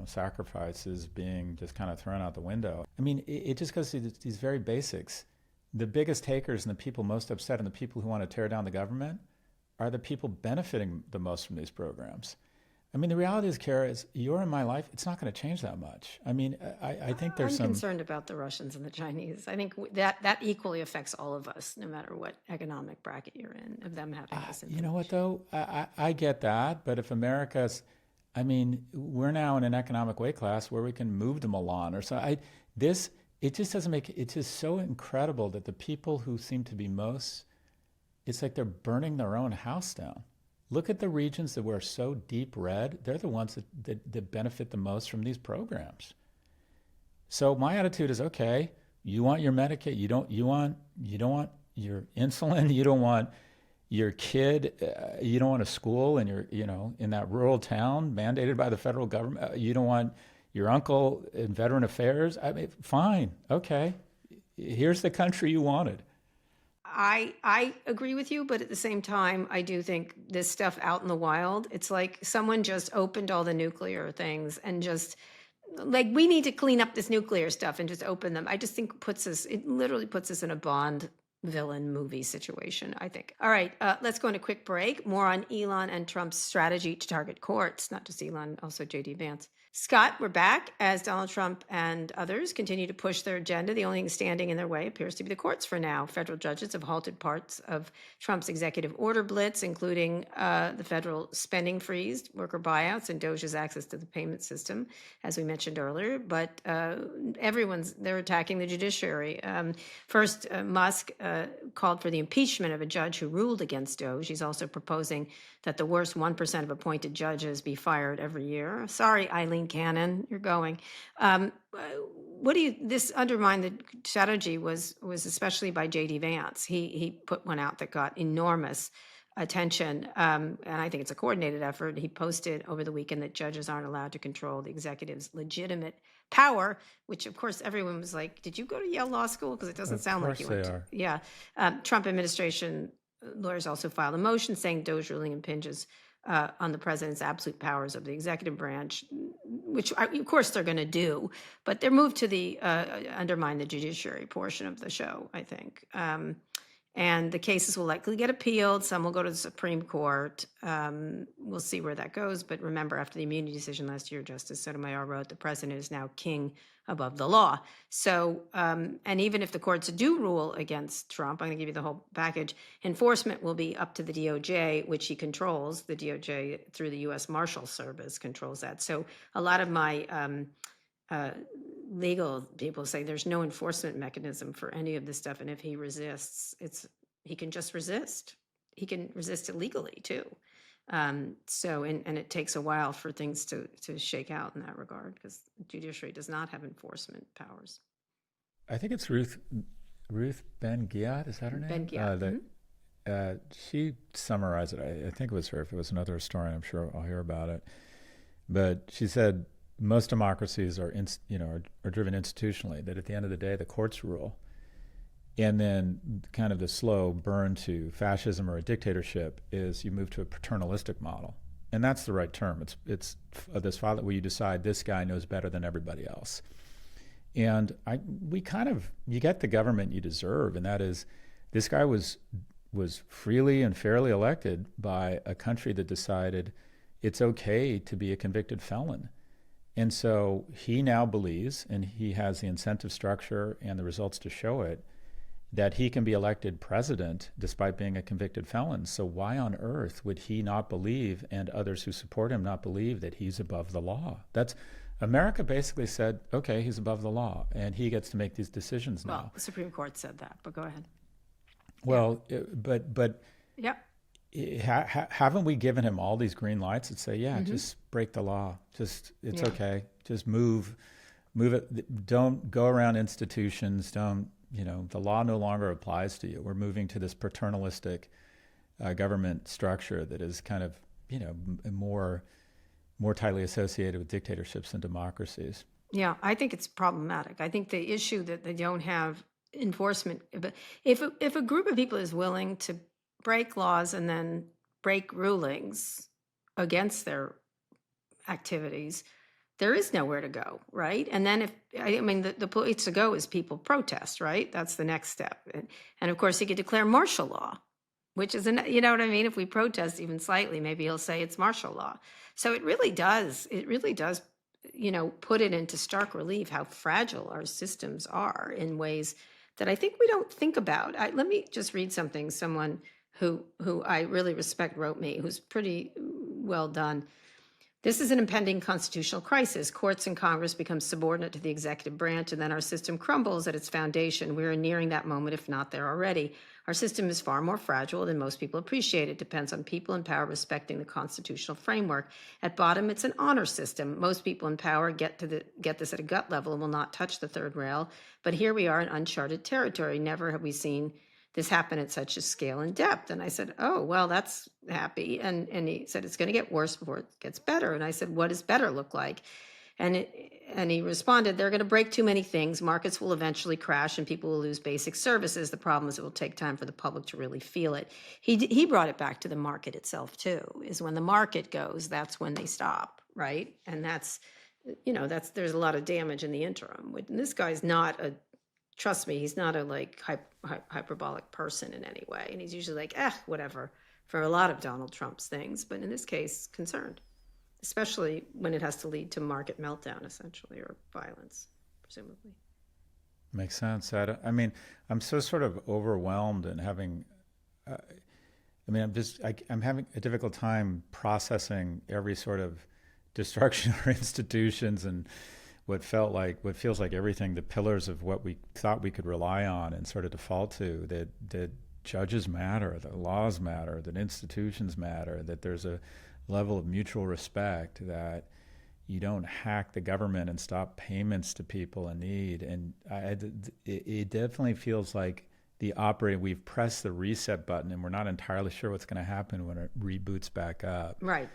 sacrifice, is being just kind of thrown out the window. I mean, it just goes to these very basics. The biggest takers and the people most upset and the people who want to tear down the government are the people benefiting the most from these programs. I mean, the reality is, Kara, is you're in my life. It's not going to change that much. I mean, I think there's I'm concerned about the Russians and the Chinese. I think that equally affects all of us, no matter what economic bracket you're in, of them having this information. You know what, though? I get that. But if America's, we're now in an economic weight class where we can move to Milan or so. It just doesn't make, it's just so incredible that the people who seem to be most, it's like they're burning their own house down. Look at the regions that were so deep red. They're the ones that benefit the most from these programs. So my attitude is, okay, you want your Medicaid, you don't want your insulin, you don't want your kid, you don't want a school in your, in that rural town mandated by the federal government. You don't want your uncle in Veteran Affairs. Fine, okay. Here's the country you wanted. I agree with you, but at the same time, I do think this stuff out in the wild, it's like someone just opened all the nuclear things and just, like, we need to clean up this nuclear stuff and just open them. I just think it literally puts us in a Bond villain movie situation, I think. All right, let's go on a quick break. More on Elon and Trump's strategy to target courts, not just Elon, also J.D. Vance. Scott, we're back as Donald Trump and others continue to push their agenda. The only thing standing in their way appears to be the courts for now. Federal judges have halted parts of Trump's executive order blitz, including the federal spending freeze, worker buyouts, and DOGE's access to the payment system, as we mentioned earlier. But they're attacking the judiciary. First, Musk called for the impeachment of a judge who ruled against DOGE. He's also proposing that the worst 1% of appointed judges be fired every year. Sorry, Eileen Cannon, you're going. This undermined the strategy was especially by J.D. Vance. He put one out that got enormous attention, and I think it's a coordinated effort. He posted over the weekend that judges aren't allowed to control the executive's legitimate power, which of course everyone was like, did you go to Yale Law School? Because it doesn't sound like you went to. Yeah. Trump administration lawyers also filed a motion saying DOGE ruling impinges on the president's absolute powers of the executive branch, which of course they're going to do, but they're moved to the undermine the judiciary portion of the show, I think. And the cases will likely get appealed. Some will go to the Supreme Court. We'll see where that goes. But remember, after the immunity decision last year, Justice Sotomayor wrote, the president is now king above the law. So, and even if the courts do rule against Trump, I'm going to give you the whole package, enforcement will be up to the DOJ, which he controls. The DOJ, through the U.S. Marshal Service, controls that. So a lot of my legal people say there's no enforcement mechanism for any of this stuff. And if he resists, he can just resist. He can resist illegally too. And it takes a while for things to shake out in that regard, because the judiciary does not have enforcement powers. I think it's Ruth Ben-Ghiat, is that her name? Ben-Ghiat. She summarized it. I think it was her. If it was another historian, I'm sure I'll hear about it. But she said most democracies are driven institutionally, that at the end of the day, the courts rule. And then kind of the slow burn to fascism or a dictatorship is you move to a paternalistic model. And that's the right term. It's this father where you decide this guy knows better than everybody else. And you get the government you deserve, and that is this guy was freely and fairly elected by a country that decided it's okay to be a convicted felon. And so he now believes, and he has the incentive structure and the results to show it, that he can be elected president despite being a convicted felon. So why on earth would he not believe, and others who support him not believe, that he's above the law? That's America basically said, okay, he's above the law, and he gets to make these decisions now. Well, the Supreme Court said that, but go ahead. Well, but yeah. Haven't we given him all these green lights that say, yeah, just break the law, it's okay, just move it, don't go around institutions, don't, the law no longer applies to you. We're moving to this paternalistic government structure that is kind of, more tightly associated with dictatorships and democracies. Yeah, I think it's problematic. I think the issue that they don't have enforcement, but if a group of people is willing to break laws and then break rulings against their activities, there is nowhere to go, right? And then the place to go is people protest, right? That's the next step. And of course, he could declare martial law, which is, you know what I mean? If we protest even slightly, maybe he'll say it's martial law. So it really does, put it into stark relief how fragile our systems are in ways that I think we don't think about. Let me just read something someone who I really respect wrote me, who's pretty well done. This is an impending constitutional crisis. Courts and Congress become subordinate to the executive branch, and then our system crumbles at its foundation. We are nearing that moment, if not there already. Our system is far more fragile than most people appreciate. It depends on people in power respecting the constitutional framework. At bottom, it's an honor system. Most people in power get this at a gut level and will not touch the third rail. But here we are in uncharted territory. Never have we seen this happened at such a scale and depth. And I said, oh, well, that's happy. And he said, it's going to get worse before it gets better. And I said, what does better look like? And he responded, they're going to break too many things. Markets will eventually crash and people will lose basic services. The problem is it will take time for the public to really feel it. He brought it back to the market itself, too, is when the market goes, that's when they stop, right? And there's a lot of damage in the interim. And this guy's not trust me, he's not a hyperbolic person in any way. And he's usually like, whatever, for a lot of Donald Trump's things. But in this case, concerned, especially when it has to lead to market meltdown, essentially, or violence, presumably. Makes sense. I'm so sort of overwhelmed and having, I'm having a difficult time processing every sort of destruction of our institutions and what feels like everything, the pillars of what we thought we could rely on and sort of default to, that judges matter, that laws matter, that institutions matter, that there's a level of mutual respect, that you don't hack the government and stop payments to people in need. And it definitely feels like we've pressed the reset button and we're not entirely sure what's going to happen when it reboots back up. Right.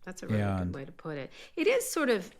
That's a really good way to put it. It is sort of,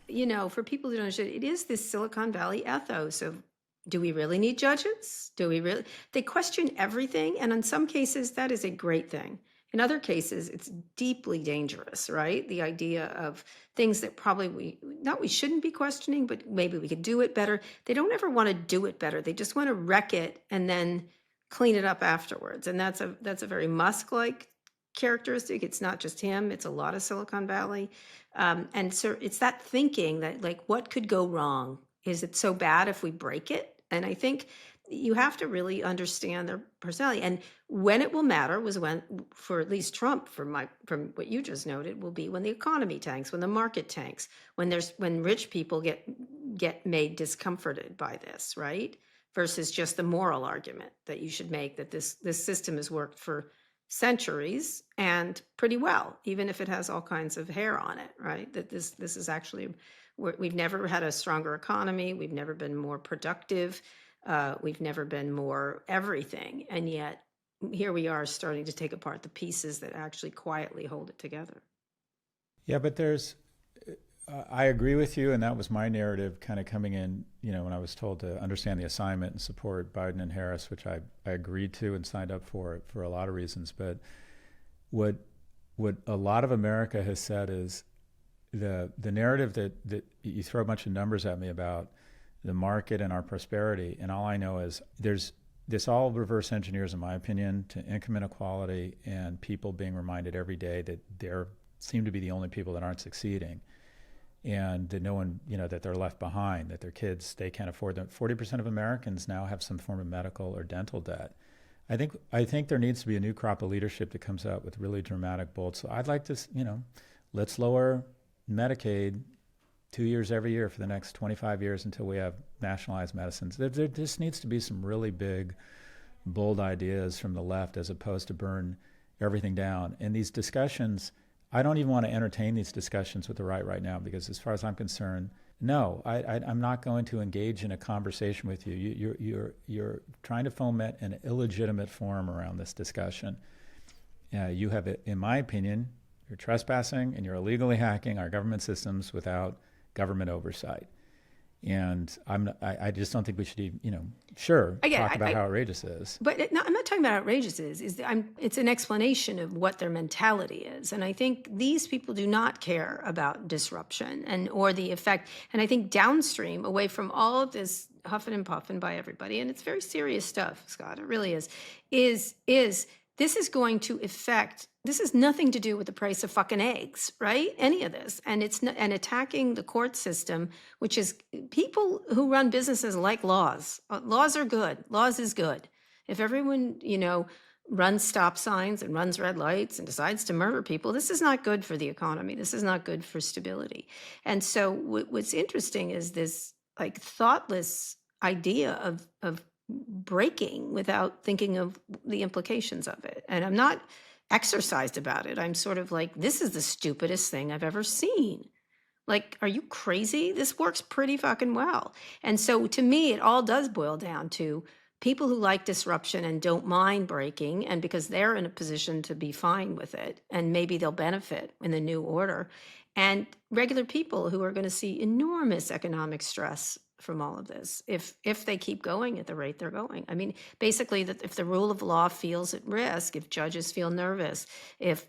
for people who don't understand, it is this Silicon Valley ethos of, do we really need judges? They question everything. And in some cases, that is a great thing. In other cases, it's deeply dangerous, right? The idea of things that probably we shouldn't be questioning, but maybe we could do it better. They don't ever want to do it better. They just want to wreck it and then clean it up afterwards. And that's a very Musk-like characteristic. It's not just him, it's a lot of Silicon Valley. And so it's that thinking that, what could go wrong? Is it so bad if we break it? And I think you have to really understand their personality. And when it will matter was when, for at least Trump, from what you just noted, will be when the economy tanks, when the market tanks, when rich people get made discomforted by this, right? Versus just the moral argument that you should make that this system has worked for centuries and pretty well, even if it has all kinds of hair on it, right? That this is actually, we've never had a stronger economy. We've never been more productive. We've never been more everything. And yet here we are starting to take apart the pieces that actually quietly hold it together. Yeah, but I agree with you. And that was my narrative kind of coming in, when I was told to understand the assignment and support Biden and Harris, which I agreed to and signed up for a lot of reasons. But what a lot of America has said is the narrative that you throw a bunch of numbers at me about the market and our prosperity. And all I know is this all reverse engineers, in my opinion, to income inequality and people being reminded every day that they seem to be the only people that aren't succeeding. and that no one, that they're left behind, that their kids, they can't afford them. 40% of Americans now have some form of medical or dental debt. I think there needs to be a new crop of leadership that comes out with really dramatic, bold. So I'd like to, let's lower Medicaid 2 years every year for the next 25 years until we have nationalized medicines. There just needs to be some really big, bold ideas from the left as opposed to burn everything down. And these discussions, I don't even want to entertain these discussions with the right now, because as far as I'm concerned, no, I'm not going to engage in a conversation with you. You're trying to foment an illegitimate forum around this discussion. You have, in my opinion, you're trespassing and you're illegally hacking our government systems without government oversight. And I just don't think we should even, talk about how outrageous it is. But I'm not talking about outrageous it's an explanation of what their mentality is. And I think these people do not care about disruption or the effect. And I think downstream, away from all of this huffing and puffing by everybody, and it's very serious stuff, Scott, it really is this is going to affect, this has nothing to do with the price of fucking eggs, right? Any of this. And it's not, and attacking the court system, which is people who run businesses like laws. Laws are good. Laws is good. If everyone, runs stop signs and runs red lights and decides to murder people, this is not good for the economy. This is not good for stability. And so what's interesting is this thoughtless idea of breaking without thinking of the implications of it. And I'm not exercised about it. I'm sort of like, this is the stupidest thing I've ever seen. Are you crazy? This works pretty fucking well. And so to me, it all does boil down to people who like disruption and don't mind breaking, and because they're in a position to be fine with it, and maybe they'll benefit in the new order, and regular people who are going to see enormous economic stress from all of this if they keep going at the rate they're going. I mean, basically, that if the rule of law feels at risk, if judges feel nervous, if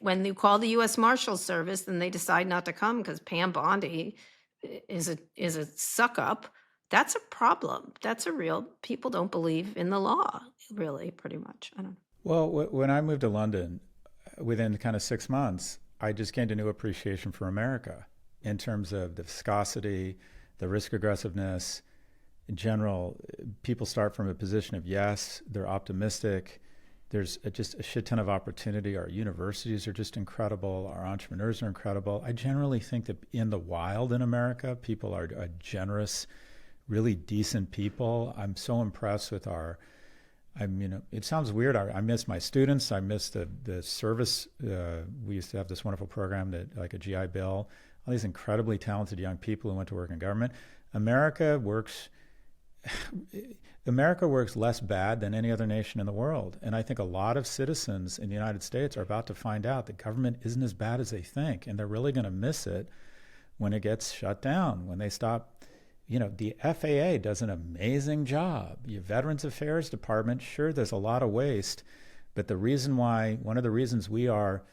when you call the U.S. Marshals Service, then they decide not to come because Pam Bondi is a suck up, that's a problem. That's a real, people don't believe in the law, really, pretty much. I don't know. Well, when I moved to London, within kind of 6 months, I just gained a new appreciation for America in terms of the viscosity, the risk aggressiveness. In general, people start from a position of yes, they're optimistic. There's just a shit ton of opportunity. Our universities are just incredible. Our entrepreneurs are incredible. I generally think that in the wild in America, people are generous, really decent people. I'm so impressed with it sounds weird. I miss my students. I miss the service. We used to have this wonderful program that, like a GI Bill, all these incredibly talented young people who went to work in government. America works less bad than any other nation in the world. And I think a lot of citizens in the United States are about to find out that government isn't as bad as they think. And they're really going to miss it when it gets shut down, when they stop. The FAA does an amazing job. Your Veterans Affairs Department, sure, there's a lot of waste. But one of the reasons we are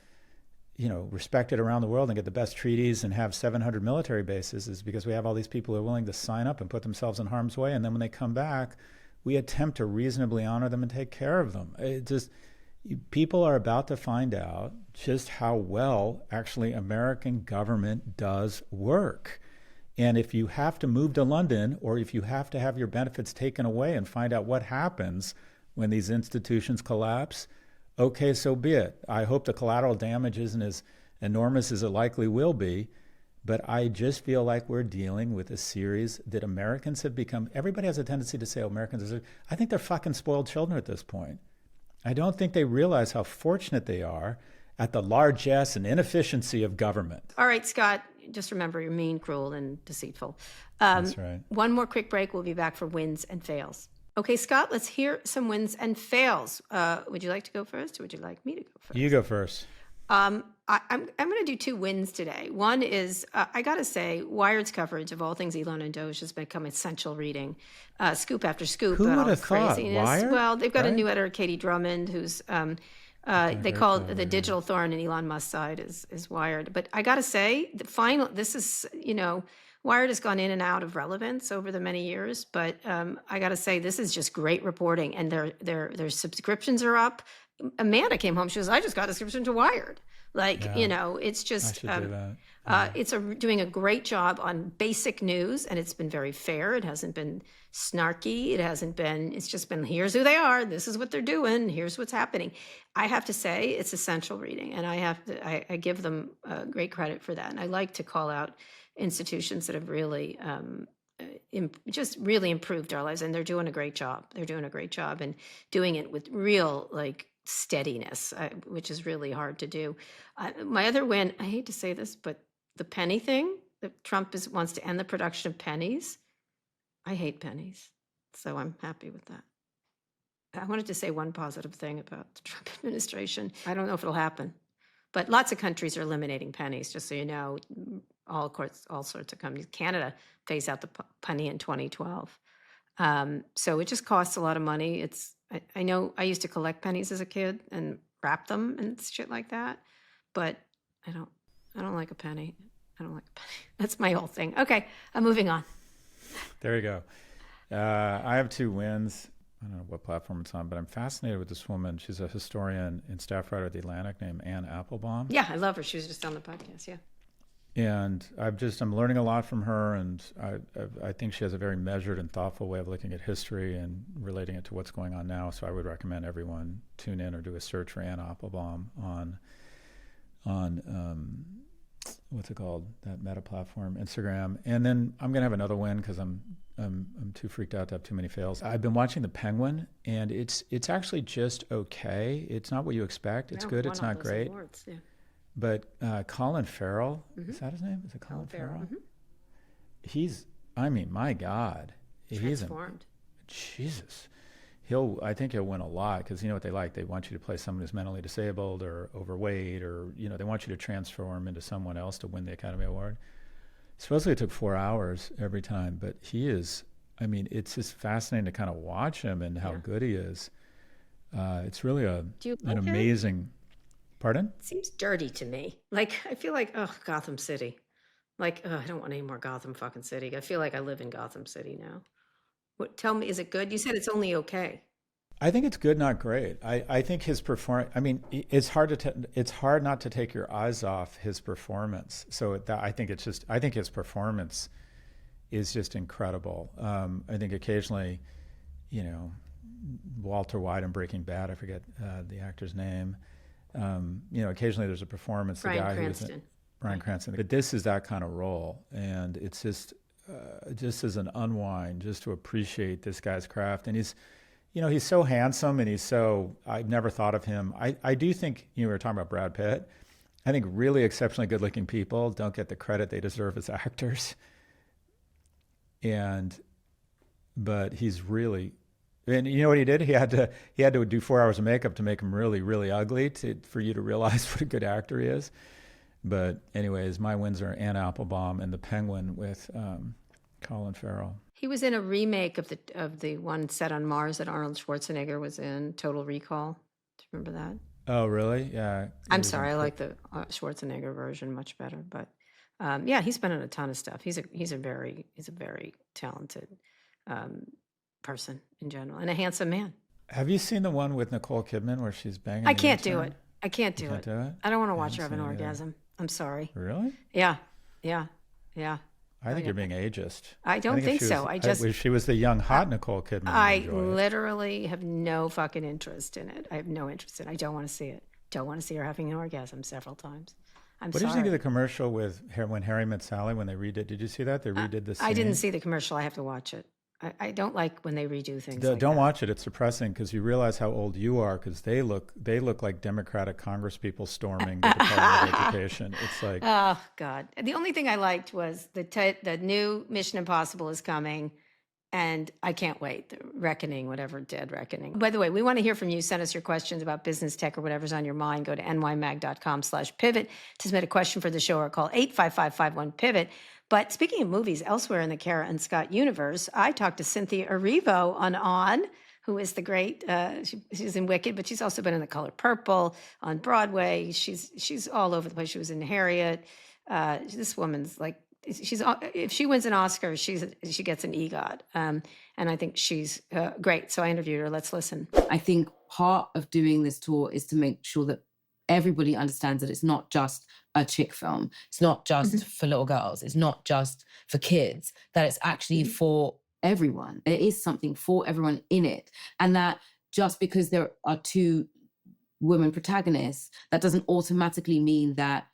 respected around the world and get the best treaties and have 700 military bases is because we have all these people who are willing to sign up and put themselves in harm's way. And then when they come back, we attempt to reasonably honor them and take care of them. People are about to find out just how well actually American government does work. And if you have to move to London, or if you have to have your benefits taken away and find out what happens when these institutions collapse, okay, so be it. I hope the collateral damage isn't as enormous as it likely will be, but I just feel like we're dealing with a series that Americans have become. Everybody has a tendency to say, Americans are, I think they're fucking spoiled children at this point. I don't think they realize how fortunate they are at the largesse and inefficiency of government. All right, Scott, just remember, you're mean, cruel, and deceitful. That's right. One more quick break. We'll be back for wins and fails. Okay, Scott, let's hear some wins and fails. Would you like to go first, or would you like me to go first? You go first. I'm going to do two wins today. One is, I got to say, Wired's coverage of all things Elon and DOGE has become essential reading. Scoop after scoop. Who would have thought? Wired? Well, they've got right? a new editor, Katie Drummond, who's they call the digital thorn in Elon Musk's side is Wired. But I got to say, Wired has gone in and out of relevance over the many years, but I got to say, this is just great reporting, and their subscriptions are up. Amanda came home. She goes, I just got a subscription to Wired. Like, Yeah. it's I just, should do that. it's doing a great job on basic news, and it's been very fair. It hasn't been snarky. It's just been, here's who they are. This is what they're doing. Here's what's happening. I have to say it's essential reading, and I give them great credit for that. And I like to call out institutions that have really, just really improved our lives, and they're doing a great job. They're doing a great job and doing it with real, like, steadiness, which is really hard to do. My other win, I hate to say this, but the penny thing, that Trump wants to end the production of pennies. I hate pennies, so I'm happy with that. I wanted to say one positive thing about the Trump administration. I don't know if it'll happen, but lots of countries are eliminating pennies, just so you know. All sorts of companies. Canada phased out the penny in 2012. So it just costs a lot of money. I know I used to collect pennies as a kid and wrap them and shit like that, but I don't like a penny. I don't like a penny. That's my whole thing. Okay, I'm moving on. There you go. I have 2 wins. I don't know what platform it's on, but I'm fascinated with this woman. She's a historian and staff writer at The Atlantic named Anne Applebaum. Yeah, I love her. She was just on the podcast, yeah. And I'm learning a lot from her, and I think she has a very measured and thoughtful way of looking at history and relating it to what's going on now. So I would recommend everyone tune in or do a search for Anne Applebaum on what's it called, that Meta platform, Instagram. And then I'm gonna have another win because I'm too freaked out to have too many fails. I've been watching The Penguin, and it's actually just okay. It's not what you expect. It's good. It's not great. Awards, yeah. But Colin Farrell, is that his name? Is it Colin Farrell? Mm-hmm. My God. Transformed. Jesus. I think he'll win a lot because you know what they like. They want you to play someone who's mentally disabled or overweight, or, they want you to transform into someone else to win the Academy Award. Supposedly it took 4 hours every time, but it's just fascinating to kind of watch him and how good he is. It's really an amazing... Pardon? It seems dirty to me. Like, I feel like, Gotham City. Like, I don't want any more Gotham fucking City. I feel like I live in Gotham City now. Tell me, is it good? You said it's only okay. I think it's good, not great. I think his performance. It's hard not to take your eyes off his performance. So I think his performance is just incredible. I think occasionally, Walter White in Breaking Bad. I forget the actor's name. Occasionally there's a performance. Bryan Cranston. Bryan Cranston. But this is that kind of role, and it's just as an unwind, just to appreciate this guy's craft. And he's so handsome, and I've never thought of him. I do think, we were talking about Brad Pitt. I think really exceptionally good-looking people don't get the credit they deserve as actors. But he's really... And you know what he did? He had to do 4 hours of makeup to make him really, really ugly for you to realize what a good actor he is. But anyways, my wins are Anne Applebaum and The Penguin with Colin Farrell. He was in a remake of the one set on Mars that Arnold Schwarzenegger was in, Total Recall. Do you remember that? Oh, really? Yeah. I'm sorry, I like the Schwarzenegger version much better. But he's been in a ton of stuff. He's a very talented person in general, and a handsome man. Have you seen the one with Nicole Kidman where she's banging? I can't do it. I can't do it. Do it. I don't want to watch her have an orgasm. I'm sorry. Really? Yeah. I think you're being ageist. I don't think so. If she was the young, hot Nicole Kidman. I literally have no fucking interest in it. I have no interest in it. I don't want to see it. Don't want to see her having an orgasm several times. What did you think of the commercial with when Harry Met Sally when they redid? Did you see that? They redid the scene. I didn't see the commercial. I have to watch it. I don't like when they redo things. Don't watch it. It's depressing because you realize how old you are, because they look like Democratic Congresspeople storming the Department of Education. It's like, oh God. The only thing I liked was the new Mission Impossible is coming, and I can't wait. The Reckoning, whatever, Dead Reckoning. By the way, we want to hear from you. Send us your questions about business, tech, or whatever's on your mind. Go to nymag.com/pivot to submit a question for the show, or call 855-51-PIVOT. But speaking of movies, elsewhere in the Kara and Scott universe, I talked to Cynthia Erivo on, who is the great, she's in Wicked, but she's also been in The Color Purple on Broadway. She's all over the place. She was in Harriet. This woman's like, if she wins an Oscar, she gets an EGOT. And I think she's great. So I interviewed her. Let's listen. I think part of doing this tour is to make sure that everybody understands that it's not just a chick film. It's not just for little girls. It's not just for kids, that it's actually for everyone. There is something for everyone in it. And that just because there are two women protagonists, that doesn't automatically mean that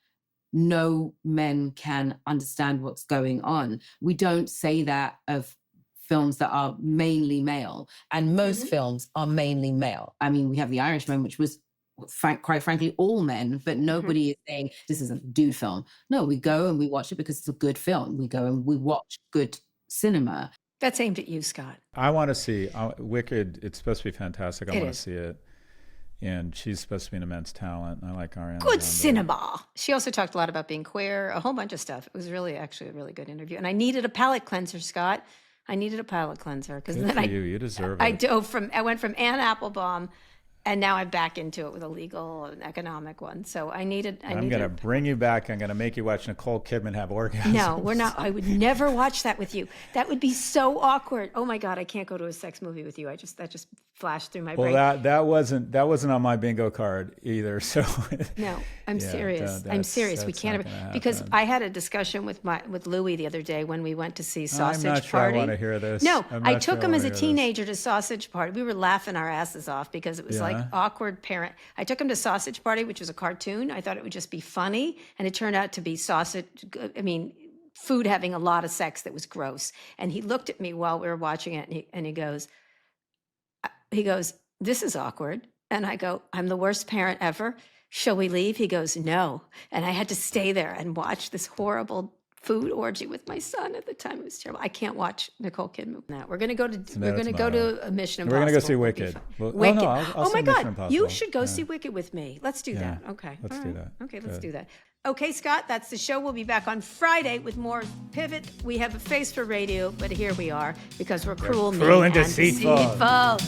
no men can understand what's going on. We don't say that of films that are mainly male, and most films are mainly male. I mean, we have The Irishman, which was quite frankly all men, but nobody is saying this is a dude film. No, we go and we watch it because it's a good film. We go and we watch good cinema. That's aimed at you, Scott. I want to see Wicked. It's supposed to be fantastic. I want to see it. And she's supposed to be an immense talent. And I like Ariana. Good Grande. cinema. She also talked a lot about being queer, a whole bunch of stuff. It was really actually a really good interview. And I needed a palate cleanser, Scott. I needed a palate cleanser because then you deserve it. I went from Anne Applebaum, and now I'm back into it with a legal and economic one. So I'm going to bring you back. I'm going to make you watch Nicole Kidman have orgasms. No, we're not. I would never watch that with you. That would be so awkward. Oh my God, I can't go to a sex movie with you. That just flashed through my brain. Well, that wasn't on my bingo card either. So no, I'm serious. I'm serious. We can't because I had a discussion with Louis the other day when we went to see Sausage I'm not sure Party. I want to hear this. No, I took him as a teenager to Sausage Party. We were laughing our asses off because it was like awkward parent. I took him to Sausage Party, which was a cartoon. I thought it would just be funny, and it turned out to be food having a lot of sex that was gross. And he looked at me while we were watching it, and he goes, "This is awkward." And I go, "I'm the worst parent ever. Shall we leave?" He goes, "No." And I had to stay there and watch this horrible food orgy with my son at the time. It was terrible. I can't watch Nicole Kidman now. We're going to go to a Mission Impossible. We're going to go see Wicked. Wicked. No, I'll oh my see God, Mission Impossible. you should go see Wicked with me. Let's do that. Okay. Let's do that. Okay, let's do that. Okay, Scott, that's the show. We'll be back on Friday with more Pivot. We have a face for radio, but here we are because we're cruel, mean, and deceitful.